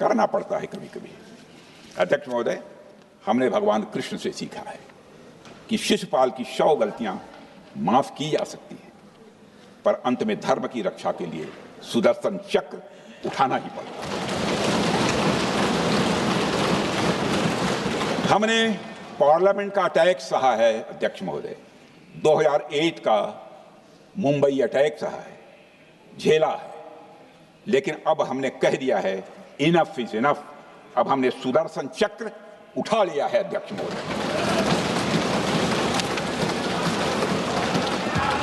करना पड़ता है कभी कभी। अध्यक्ष महोदय, हमने भगवान कृष्ण से सीखा है कि शिशुपाल की 100 गलतियां माफ की जा सकती हैं, पर अंत में धर्म की रक्षा के लिए सुदर्शन चक्र उठाना ही पड़ता है। हमने पार्लियामेंट का अटैक सहा है अध्यक्ष महोदय, 2008 का मुंबई अटैक सहा है, झेला है, लेकिन अब हमने कह दिया है इनफ इज इनफ। अब हमने सुदर्शन चक्र उठा लिया है अध्यक्ष महोदय।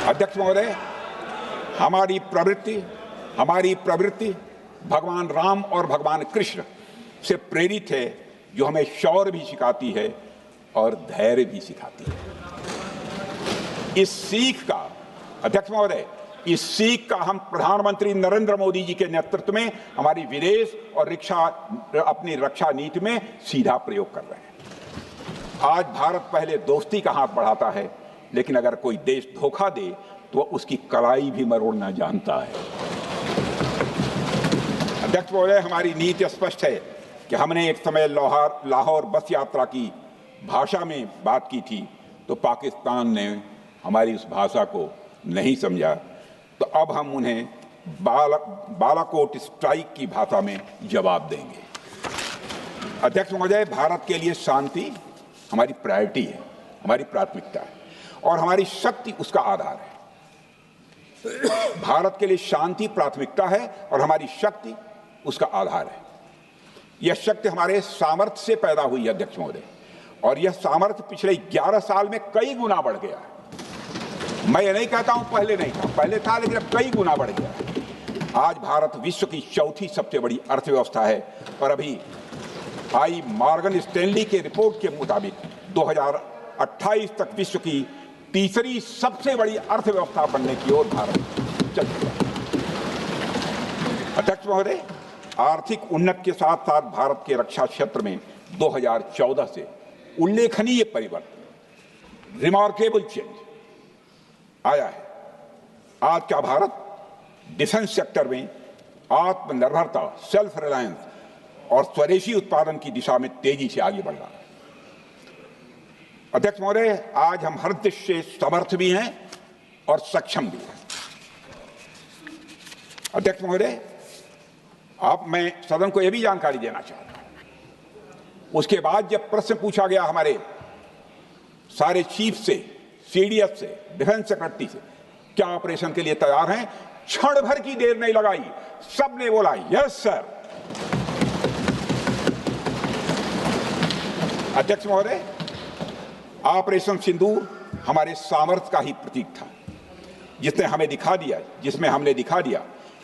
अध्यक्ष महोदय, हमारी प्रवृत्ति भगवान राम और भगवान कृष्ण से प्रेरित है, जो हमें शौर्य भी सिखाती है और धैर्य भी सिखाती है। इस सीख का अध्यक्ष महोदय, इस सीख का हम प्रधानमंत्री नरेंद्र मोदी जी के नेतृत्व में हमारी विदेश और अपनी रक्षा नीति में सीधा प्रयोग कर रहे हैं। आज भारत पहले दोस्ती का हाथ बढ़ाता है, लेकिन अगर कोई देश धोखा दे तो उसकी कलाई भी मरोड़ना जानता है। अध्यक्ष महोदय, हमारी नीति स्पष्ट है कि हमने एक समय लाहौर बस यात्रा की भाषा में बात की थी, तो पाकिस्तान ने हमारी उस भाषा को नहीं समझा, तो अब हम उन्हें बालाकोट स्ट्राइक की भाषा में जवाब देंगे। अध्यक्ष महोदय, भारत के लिए शांति हमारी प्रायोरिटी है, हमारी प्राथमिकता है और हमारी शक्ति उसका आधार है। भारत के लिए शांति प्राथमिकता है और हमारी शक्ति उसका आधार है। यह शक्ति हमारे सामर्थ्य से पैदा हुई है अध्यक्ष महोदय, और यह सामर्थ्य पिछले 11 साल में कई गुना बढ़ गया है। मैं ये नहीं कहता हूं पहले नहीं था, पहले था, लेकिन अब कई गुना बढ़ गया है। आज भारत विश्व की चौथी सबसे बड़ी अर्थव्यवस्था है और अभी आई मॉर्गन स्टैनली के रिपोर्ट के मुताबिक 2028 तक विश्व की तीसरी सबसे बड़ी अर्थव्यवस्था बनने की ओर भारत चल रहा है। अध्यक्ष महोदय, आर्थिक उन्नति के साथ साथ भारत के रक्षा क्षेत्र में 2014 से उल्लेखनीय परिवर्तन, रिमार्केबल चेंज आया है। आज का भारत डिफेंस सेक्टर में आत्मनिर्भरता, सेल्फ रिलायंस और स्वदेशी उत्पादन की दिशा में तेजी से आगे बढ़ रहा है। अध्यक्ष महोदय, आज हम हर दृष्टि से समर्थ भी हैं और सक्षम भी हैं। अध्यक्ष महोदय, मैं सदन को यह भी जानकारी देना चाहता हूं, उसके बाद जब प्रश्न पूछा गया हमारे सारे चीफ से, सीडीएस से, डिफेंस सेक्रेटरी से, क्या ऑपरेशन के लिए तैयार हैं, क्षण भर की देर नहीं लगाई, सबने बोला यस सर। अध्यक्ष महोदय, ऑपरेशन सिंदूर हमारे सामर्थ्य का ही प्रतीक था, जिसमें हमने दिखा दिया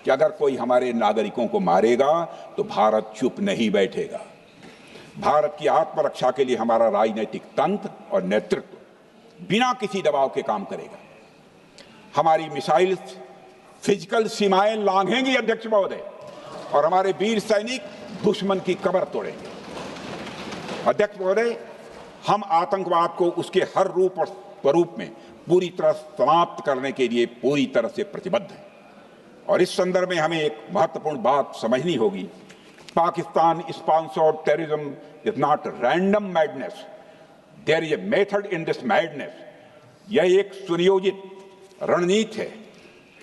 कि अगर कोई हमारे नागरिकों को मारेगा तो भारत चुप नहीं बैठेगा। भारत की आत्मरक्षा के लिए हमारा राजनीतिक तंत्र और नेतृत्व बिना किसी दबाव के काम करेगा। हमारी मिसाइल फिजिकल सीमाएं लांघेंगी अध्यक्ष महोदय, और हमारे वीर सैनिक दुश्मन की कमर तोड़ेंगे। अध्यक्ष महोदय, हम आतंकवाद को उसके हर रूप और स्वरूप में पूरी तरह समाप्त करने के लिए पूरी तरह से प्रतिबद्ध हैं, और इस संदर्भ में हमें एक महत्वपूर्ण बात समझनी होगी। Pakistan sponsored terrorism is not random madness, there is a method in this madness. यह एक सुनियोजित रणनीति है,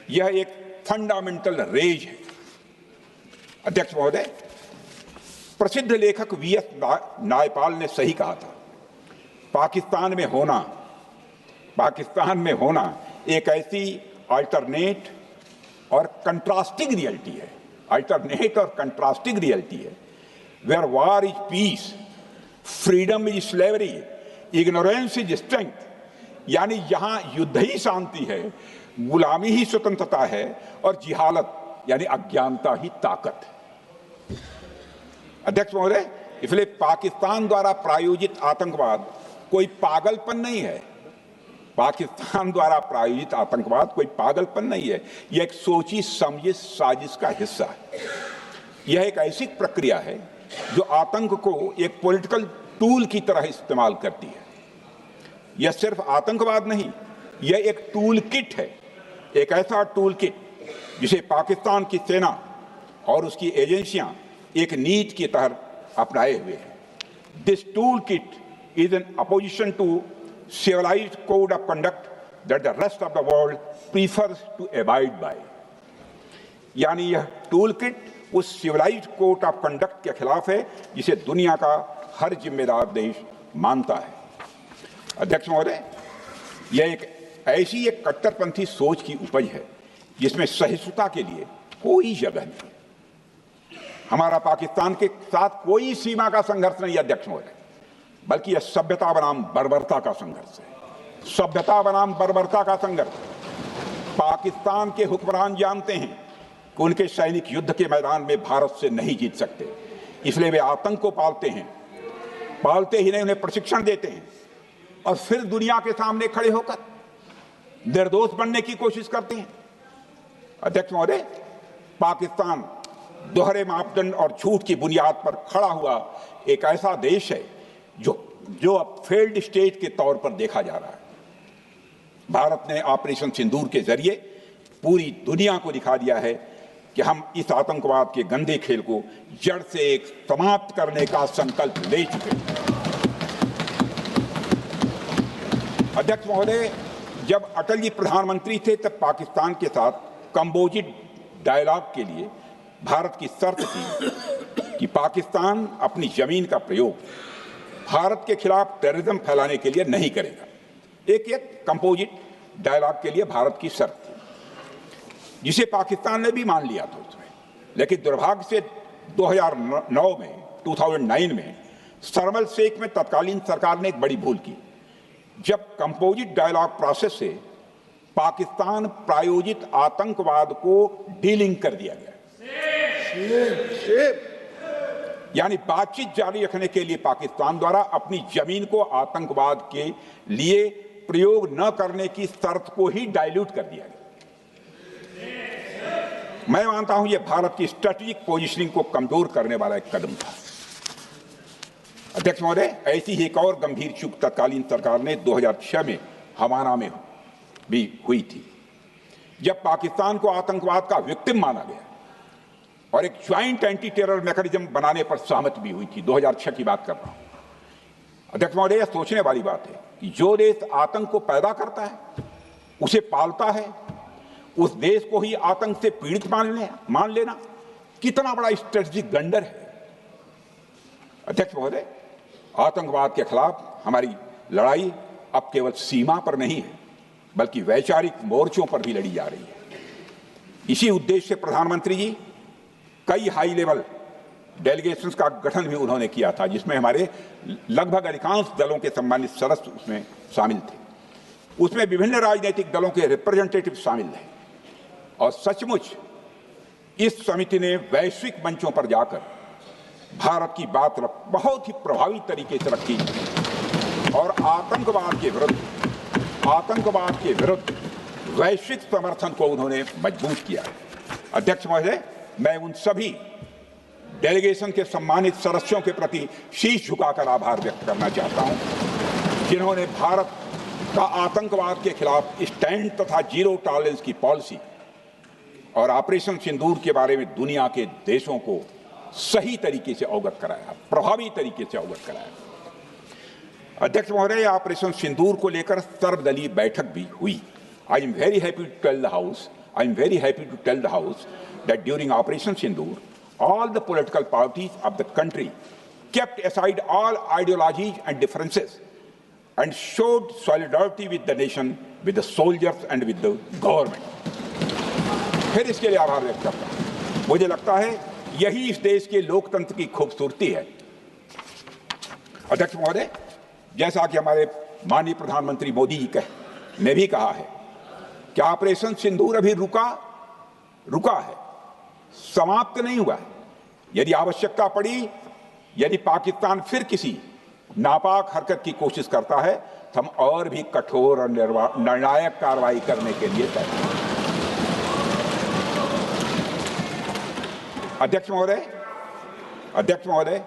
यह एक फंडामेंटल रेज है। अध्यक्ष महोदय, प्रसिद्ध लेखक वीएस नायपाल ने सही कहा था, पाकिस्तान में होना एक ऐसी अल्टरनेट और कंट्रास्टिंग रियलिटी है, where war is peace, freedom is slavery, ignorance is strength. यानी यहां युद्ध ही शांति है, गुलामी ही स्वतंत्रता है और जिहालत यानी अज्ञानता ही ताकत है। अध्यक्ष महोदय, इसलिए पाकिस्तान द्वारा प्रायोजित आतंकवाद कोई पागलपन नहीं है। पाकिस्तान द्वारा प्रायोजित आतंकवाद कोई पागलपन नहीं है, यह एक सोची समझी साजिश का हिस्सा है। यह एक ऐसी प्रक्रिया है जो आतंक को एक पॉलिटिकल टूल की तरह इस्तेमाल करती है। यह सिर्फ आतंकवाद नहीं, यह एक टूल किट है, एक ऐसा टूल किट जिसे पाकिस्तान की सेना और उसकी एजेंसियां एक नीति की तरह अपनाए हुए हैं। This tool kit is an opposition to civilized code of conduct that the rest of the world prefers to abide by। यानी यह टूल किट उस सिविलाइज्ड कोड ऑफ कंडक्ट के खिलाफ है जिसे दुनिया का हर जिम्मेदार देश मानता है। अध्यक्ष महोदय, यह एक कट्टरपंथी सोच की उपज है जिसमें सहिष्णुता के लिए कोई जगह नहीं। हमारा पाकिस्तान के साथ कोई सीमा का संघर्ष नहीं है अध्यक्ष महोदय, बल्कि यह सभ्यता बनाम बर्बरता का संघर्ष है। सभ्यता बनाम बर्बरता का संघर्ष। पाकिस्तान के हुक्मरान जानते हैं कि उनके सैनिक युद्ध के मैदान में भारत से नहीं जीत सकते, इसलिए वे आतंक को पालते हैं, पालते ही नहीं उन्हें प्रशिक्षण देते हैं और फिर दुनिया के सामने खड़े होकर निर्दोष बनने की कोशिश करते हैं। अध्यक्ष महोदय, पाकिस्तान दोहरे मापदंड और झूठ की बुनियाद पर खड़ा हुआ एक ऐसा देश है जो अब फेल्ड स्टेट के तौर पर देखा जा रहा है। भारत ने ऑपरेशन सिंदूर के जरिए पूरी दुनिया को दिखा दिया है कि हम इस आतंकवाद के गंदे खेल को जड़ से समाप्त करने का संकल्प ले चुके हैं। अध्यक्ष महोदय, जब अटल जी प्रधानमंत्री थे तब पाकिस्तान के साथ कंबोजिट डायलॉग के लिए भारत की शर्त थी कि पाकिस्तान अपनी जमीन का प्रयोग भारत के खिलाफ टेररिज्म फैलाने के लिए नहीं करेगा। एक कंपोजिट डायलॉग के लिए भारत की शर्त थी, जिसे पाकिस्तान ने भी मान लिया था उसमें। लेकिन दुर्भाग्य से 2009 में शर्म शेख में तत्कालीन सरकार ने एक बड़ी भूल की, जब कंपोजिट डायलॉग प्रोसेस से पाकिस्तान प्रायोजित आतंकवाद को डीलिंक कर दिया गया। यानी बातचीत जारी रखने के लिए पाकिस्तान द्वारा अपनी जमीन को आतंकवाद के लिए प्रयोग न करने की शर्त को ही डाइल्यूट कर दिया गया। मैं मानता हूं यह भारत की स्ट्रेटेजिक पोजीशनिंग को कमजोर करने वाला एक कदम था। अध्यक्ष महोदय, ऐसी ही एक और गंभीर चूक तत्कालीन सरकार ने 2006 में हवाना में भी हुई थी, जब पाकिस्तान को आतंकवाद का विक्टिम माना गया और एक ज्वाइंट एंटी टेरर मैकेनिज्म बनाने पर सहमति भी हुई थी। 2006 की बात कर रहा हूं। अध्यक्ष महोदय, यह सोचने वाली बात है कि जो देश आतंक को पैदा करता है, उसे पालता है, उस देश को ही आतंक से पीड़ित मान लेना कितना बड़ा स्ट्रेटेजिक ब्लंडर है। अध्यक्ष महोदय, आतंकवाद के खिलाफ हमारी लड़ाई अब केवल सीमा पर नहीं है, बल्कि वैचारिक मोर्चों पर भी लड़ी जा रही है। इसी उद्देश्य से प्रधानमंत्री जी कई हाई लेवल डेलीगेशंस का गठन भी उन्होंने किया था, जिसमें हमारे लगभग अधिकांश दलों के सम्मानित सदस्य उसमें शामिल थे। उसमें विभिन्न राजनीतिक दलों के रिप्रेजेंटेटिव शामिल थे और सचमुच इस समिति ने वैश्विक मंचों पर जाकर भारत की बात बहुत ही प्रभावी तरीके से रखी और आतंकवाद के विरुद्ध वैश्विक समर्थन को उन्होंने मजबूत किया। अध्यक्ष महोदय, मैं उन सभी डेलीगेशन के सम्मानित सदस्यों के प्रति शीश झुकाकर आभार व्यक्त करना चाहता हूं, जिन्होंने भारत का आतंकवाद के खिलाफ स्टैंड तथा जीरो टॉलरेंस की पॉलिसी और ऑपरेशन सिंदूर के बारे में दुनिया के देशों को सही तरीके से अवगत कराया, प्रभावी तरीके से अवगत कराया। अध्यक्ष महोदय, ऑपरेशन सिंदूर को लेकर सर्वदलीय बैठक भी हुई। I am very happy to tell the house I am very happy to tell the House that during Operation Sindoor, all the political parties of the country kept aside all ideologies and differences and showed solidarity with the nation, with the soldiers and with the government. फिर इसके लिए आभार व्यक्त करता हूं। मुझे लगता है यही इस देश के लोकतंत्र की खूबसूरती है। अध्यक्ष महोदय, जैसा कि हमारे माननीय प्रधानमंत्री मोदी जी ने भी कहा है कि ऑपरेशन सिंदूर अभी रुका है, समाप्त नहीं हुआ है। यदि आवश्यकता पड़ी, यदि पाकिस्तान फिर किसी नापाक हरकत की कोशिश करता है तो हम और भी कठोर और निर्णायक कार्रवाई करने के लिए तैयार हैं। अध्यक्ष महोदय,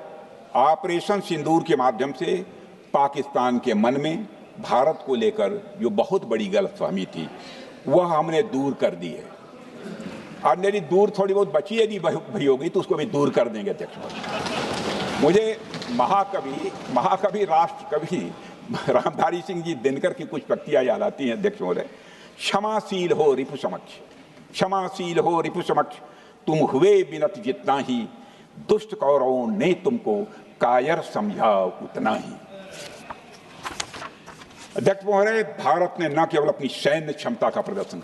ऑपरेशन सिंदूर के माध्यम से पाकिस्तान के मन में भारत को लेकर जो बहुत बड़ी गलतफहमी थी वह हमने दूर कर दी है। और मेरी दूर थोड़ी बहुत बची यदि भई होगी तो उसको भी दूर कर देंगे। अध्यक्ष महोदय, मुझे महाकवि राष्ट्र कवि रामधारी सिंह जी दिनकर की कुछ पंक्तियां याद आती हैं। अध्यक्ष महोदय, क्षमाशील हो रिपु समक्ष, तुम हुए बिनत जितना ही, दुष्ट कौरवों ने तुमको कायर समझा उतना ही। अध्यक्ष महोदय, भारत ने न केवल अपनी सैन्य क्षमता का प्रदर्शन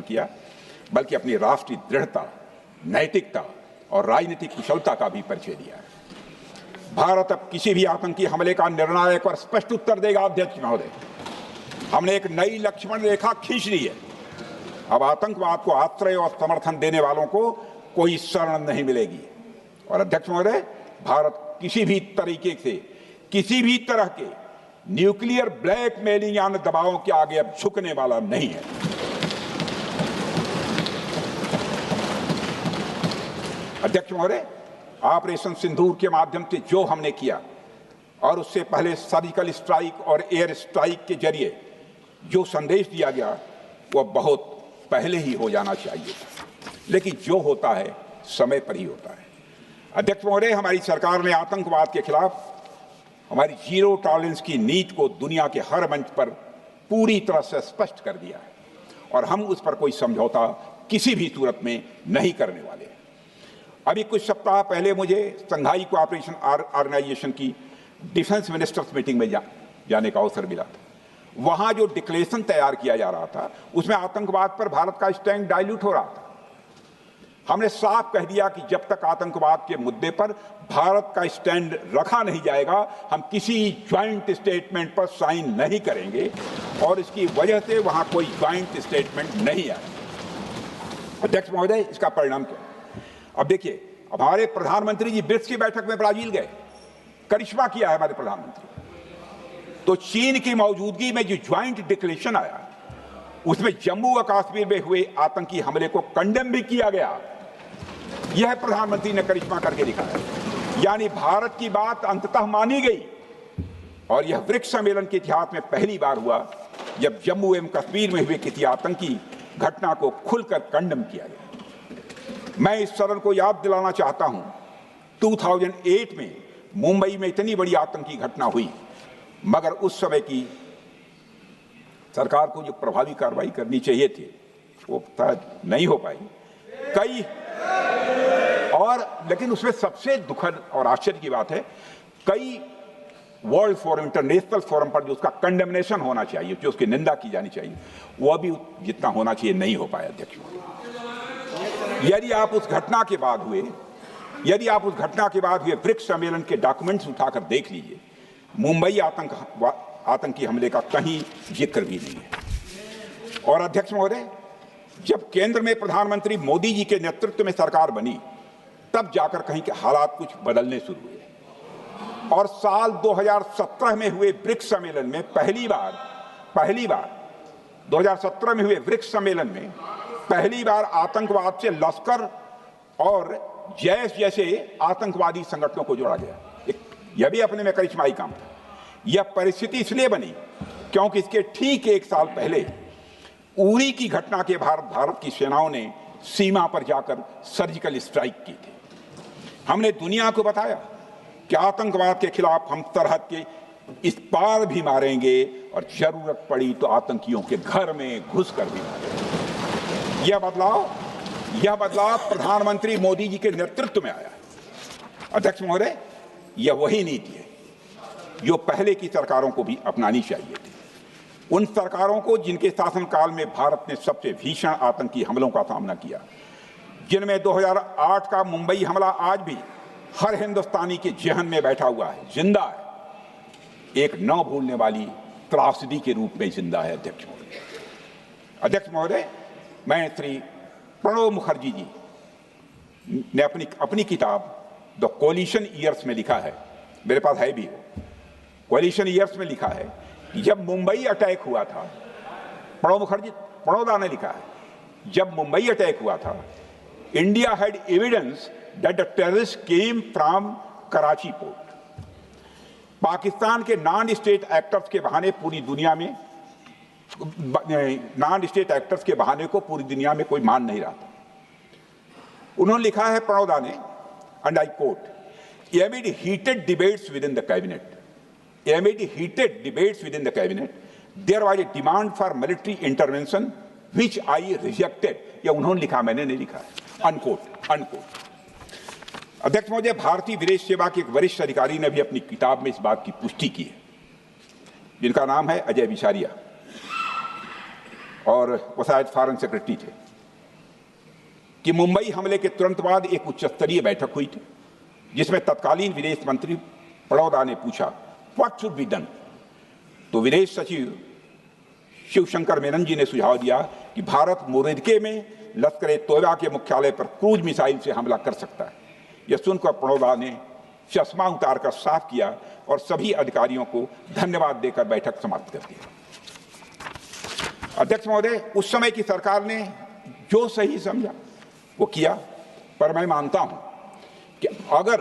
किया, बल्कि अपनी राष्ट्रीय दृढ़ता, नैतिकता और राजनीतिक कुशलता का भी परिचय दिया है। भारत अब किसी भी आतंकी हमले का निर्णायक और स्पष्ट उत्तर देगा। अध्यक्ष महोदय, हमने एक नई लक्ष्मण रेखा खींच ली है। अब आतंकवाद को आश्रय और समर्थन देने वालों को कोई शरण नहीं मिलेगी। और अध्यक्ष महोदय, भारत किसी भी तरह के न्यूक्लियर ब्लैकमेलिंग या दबावों के आगे अब झुकने वाला नहीं है। अध्यक्ष महोदय, ऑपरेशन सिंदूर के माध्यम से जो हमने किया और उससे पहले सर्जिकल स्ट्राइक और एयर स्ट्राइक के जरिए जो संदेश दिया गया वह बहुत पहले ही हो जाना चाहिए, लेकिन जो होता है समय पर ही होता है। अध्यक्ष महोदय, हमारी सरकार ने आतंकवाद के खिलाफ हमारी जीरो टॉलरेंस की नीति को दुनिया के हर मंच पर पूरी तरह से स्पष्ट कर दिया है और हम उस पर कोई समझौता किसी भी सूरत में नहीं करने वाले। अभी कुछ सप्ताह पहले मुझे शंघाई कोऑपरेशन ऑर्गेनाइजेशन की डिफेंस मिनिस्टर्स मीटिंग में जाने का अवसर मिला था। वहां जो डिक्लेरेशन तैयार किया जा रहा था उसमें आतंकवाद पर भारत का स्टैंड डाइल्यूट हो रहा था। हमने साफ कह दिया कि जब तक आतंकवाद के मुद्दे पर भारत का स्टैंड रखा नहीं जाएगा, हम किसी ज्वाइंट स्टेटमेंट पर साइन नहीं करेंगे और इसकी वजह से वहां कोई ज्वाइंट स्टेटमेंट नहीं आया। अध्यक्ष महोदय, इसका परिणाम क्या? अब देखिए, हमारे प्रधानमंत्री जी ब्रिक्स की बैठक में ब्राजील गए, करिश्मा किया है हमारे प्रधानमंत्री। तो चीन की मौजूदगी में जो ज्वाइंट डिक्लेरेशन आया उसमें जम्मू और कश्मीर में हुए आतंकी हमले को कंडेम भी किया गया। यह प्रधानमंत्री ने करिश्मा करके दिखाया, यानी भारत की बात अंततः मानी गई। और यह ब्रिक्स सम्मेलन के इतिहास में पहली बार हुआ जब जम्मू एवं कश्मीर में हुए किसी आतंकी घटना को खुलकर कंडेम किया गया। मैं इस सदन को याद दिलाना चाहता हूं, 2008 में मुंबई में इतनी बड़ी आतंकी घटना हुई, मगर उस समय की सरकार को जो प्रभावी कार्रवाई करनी चाहिए थी वो नहीं हो पाई। लेकिन उसमें सबसे दुखद और आश्चर्य की बात है, कई वर्ल्ड फोरम, इंटरनेशनल फोरम पर जो उसका कंडेमनेशन होना चाहिए, जो उसकी निंदा की जानी चाहिए, वह भी जितना होना चाहिए नहीं हो पाया। अध्यक्ष, यदि आप उस घटना के बाद हुए ब्रिक्स सम्मेलन के डॉक्यूमेंट्स उठाकर देख लीजिए, मुंबई आतंकी हमले का कहीं जिक्र भी नहीं है। और अध्यक्ष महोदय, जब केंद्र में प्रधानमंत्री मोदी जी के नेतृत्व में सरकार बनी तब जाकर कहीं के हालात कुछ बदलने शुरू हुए और साल 2017 में हुए ब्रिक्स सम्मेलन में पहली बार 2017 में हुए ब्रिक्स सम्मेलन में पहली बार आतंकवाद से लश्कर और जैश जैसे आतंकवादी संगठनों को जोड़ा गया। यह भी अपने में करिश्माई काम था। यह परिस्थिति इसलिए बनी क्योंकि इसके ठीक एक साल पहले उरी की घटना के भारत की सेनाओं ने सीमा पर जाकर सर्जिकल स्ट्राइक की थी। हमने दुनिया को बताया कि आतंकवाद के खिलाफ हम सरहद के इस पार भी मारेंगे और जरूरत पड़ी तो आतंकियों के घर में घुसकर भी मारेंगे। यह बदलाव प्रधानमंत्री मोदी जी के नेतृत्व में आया। अध्यक्ष महोदय, यह वही नीति है जो पहले की सरकारों को भी अपनानी चाहिए थी। उन सरकारों को जिनके शासनकाल में भारत ने सबसे भीषण आतंकी हमलों का सामना किया, जिनमें 2008 का मुंबई हमला आज भी हर हिंदुस्तानी के जेहन में बैठा हुआ है, जिंदा है, एक न भूलने वाली त्रासदी के रूप में जिंदा है। अध्यक्ष महोदय, मैं श्री प्रणब मुखर्जी जी ने अपनी किताब द कोलिशन ईयर्स में लिखा है, मेरे पास है भी, कोलिशन ईयर्स में लिखा है कि जब मुंबई अटैक हुआ था, प्रणोदा ने लिखा है, जब मुंबई अटैक हुआ था, India had evidence that the terrorist came from Karachi port. Pakistan के नॉन स्टेट एक्टर्स के बहाने पूरी दुनिया में, नॉन स्टेट एक्टर्स के बहाने को पूरी दुनिया में कोई मान नहीं रहा था। उन्होंने लिखा है प्रणोदा ने, and I quote, amid heated debates within the cabinet, there was a demand for military intervention which I rejected. यह उन्होंने लिखा, मैंने नहीं लिखा है, अनकोट। अध्यक्ष महोदय, भारतीय विदेश सेवा के एक वरिष्ठ अधिकारी ने भी अपनी किताब में इस बात की पुष्टि की है, जिनका नाम है अजय बिसारिया, और वो शायद फॉरेन सेक्रेटरी थे, कि मुंबई हमले के तुरंत बाद एक उच्च स्तरीय बैठक हुई थी जिसमें तत्कालीन विदेश मंत्री प्रणोदा ने पूछा व्हाट शुड बी डन। तो विदेश सचिव शिवशंकर मेनन जी ने सुझाव दिया कि भारत मोरदके में लश्कर तोयबा के मुख्यालय पर क्रूज मिसाइल से हमला कर सकता है। यह सुनकर प्रणोदा ने चश्मा उतारकर साफ किया और सभी अधिकारियों को धन्यवाद देकर बैठक समाप्त कर दी। अध्यक्ष महोदय, उस समय की सरकार ने जो सही समझा वो किया, पर मैं मानता हूं कि अगर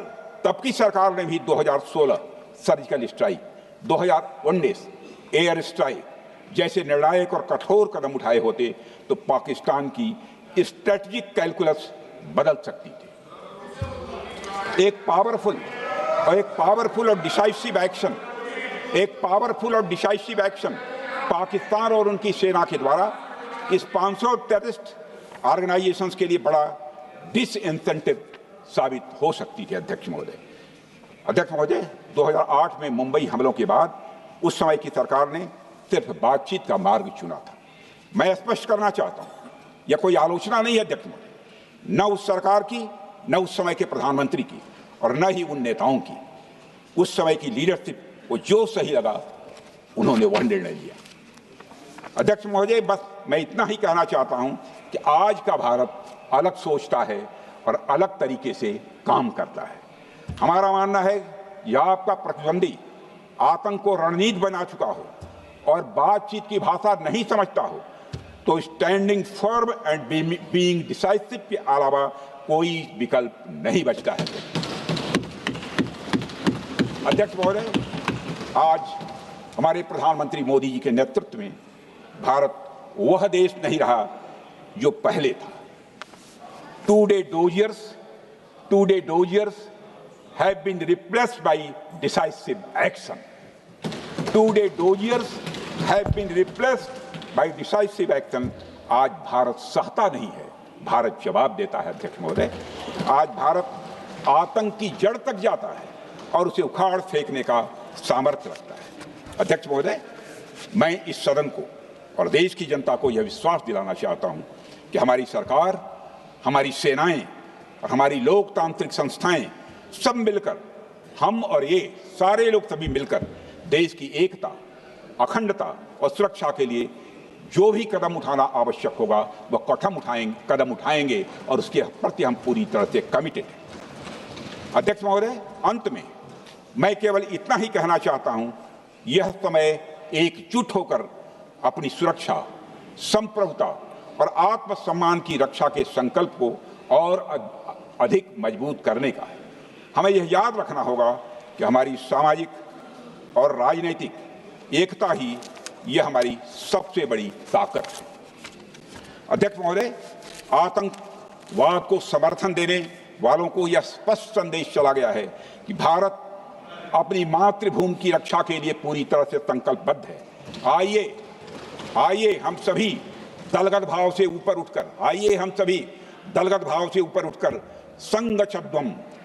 तब की सरकार ने भी 2016 सर्जिकल स्ट्राइक, 2019 एयर स्ट्राइक जैसे निर्णायक और कठोर कदम उठाए होते तो पाकिस्तान की स्ट्रेटजिक कैलकुलस बदल सकती थी। एक पावरफुल और डिसाइसिव एक्शन पाकिस्तान और उनकी सेना के द्वारा इस 500 टेररिस्ट ऑर्गेनाइजेशंस के लिए बड़ा डिसइंसेंटिव साबित हो सकती थी। अध्यक्ष महोदय, 2008 में मुंबई हमलों के बाद उस समय की सरकार ने सिर्फ बातचीत का मार्ग चुना था। मैं स्पष्ट करना चाहता हूं, यह कोई आलोचना नहीं है अध्यक्ष महोदय, न उस सरकार की, न उस समय के प्रधानमंत्री की, और न ही उन नेताओं की। उस समय की लीडरशिप को जो सही लगा उन्होंने वह निर्णय लिया। अध्यक्ष महोदय, बस मैं इतना ही कहना चाहता हूं कि आज का भारत अलग सोचता है और अलग तरीके से काम करता है। हमारा मानना है यह आपका प्रतिद्वंदी आतंक को रणनीति बना चुका हो और बातचीत की भाषा नहीं समझता हो तो standing firm and being decisive के अलावा कोई विकल्प नहीं बचता है। अध्यक्ष महोदय, आज हमारे प्रधानमंत्री मोदी जी के नेतृत्व में भारत वह देश नहीं रहा जो पहले था। Two-day doziers have been replaced by decisive action. Two-day doziers have been replaced by decisive action. आज भारत सहता नहीं है, भारत जवाब देता है। अध्यक्ष महोदय, आज भारत आतंक की जड़ तक जाता है और उसे उखाड़ फेंकने का सामर्थ्य रखता है। अध्यक्ष महोदय, मैं इस सदन को और देश की जनता को यह विश्वास दिलाना चाहता हूं कि हमारी सरकार, हमारी सेनाएं और हमारी लोकतांत्रिक संस्थाएं सब मिलकर, हम और ये सारे लोग सभी मिलकर देश की एकता, अखंडता और सुरक्षा के लिए जो भी कदम उठाना आवश्यक होगा वह कदम उठाएंगे और उसके प्रति हम पूरी तरह से कमिटेड हैं। अध्यक्ष महोदय, अंत में मैं केवल इतना ही कहना चाहता हूं, यह समय एकजुट होकर अपनी सुरक्षा, संप्रभुता और आत्मसम्मान की रक्षा के संकल्प को और अधिक मजबूत करने का है। हमें यह याद रखना होगा कि हमारी सामाजिक और राजनीतिक एकता ही यह हमारी सबसे बड़ी ताकत है। अध्यक्ष महोदय, आतंकवाद को समर्थन देने वालों को यह स्पष्ट संदेश चला गया है कि भारत अपनी मातृभूमि की रक्षा के लिए पूरी तरह से संकल्पबद्ध है। आइए हम सभी दलगत भाव से ऊपर उठकर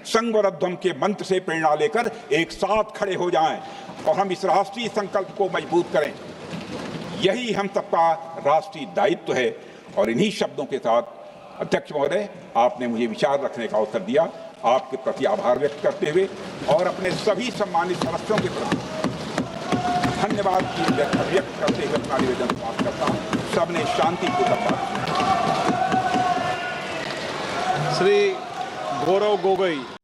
संगवरध्वम के मंत्र से प्रेरणा लेकर एक साथ खड़े हो जाएं और हम इस राष्ट्रीय संकल्प को मजबूत करें। यही हम सबका राष्ट्रीय दायित्व है। और इन्हीं शब्दों के साथ अध्यक्ष महोदय, आपने मुझे विचार रखने का अवसर दिया। आपके प्रति आभार व्यक्त करते हुए और अपने सभी सम्मानित सदस्यों के प्रति धन्यवाद व्यक्त करते हुए अपना निवेदन समाप्त करता हूँ। सबने शांतिपूर्वक बात की। श्री गौरव गोगोई।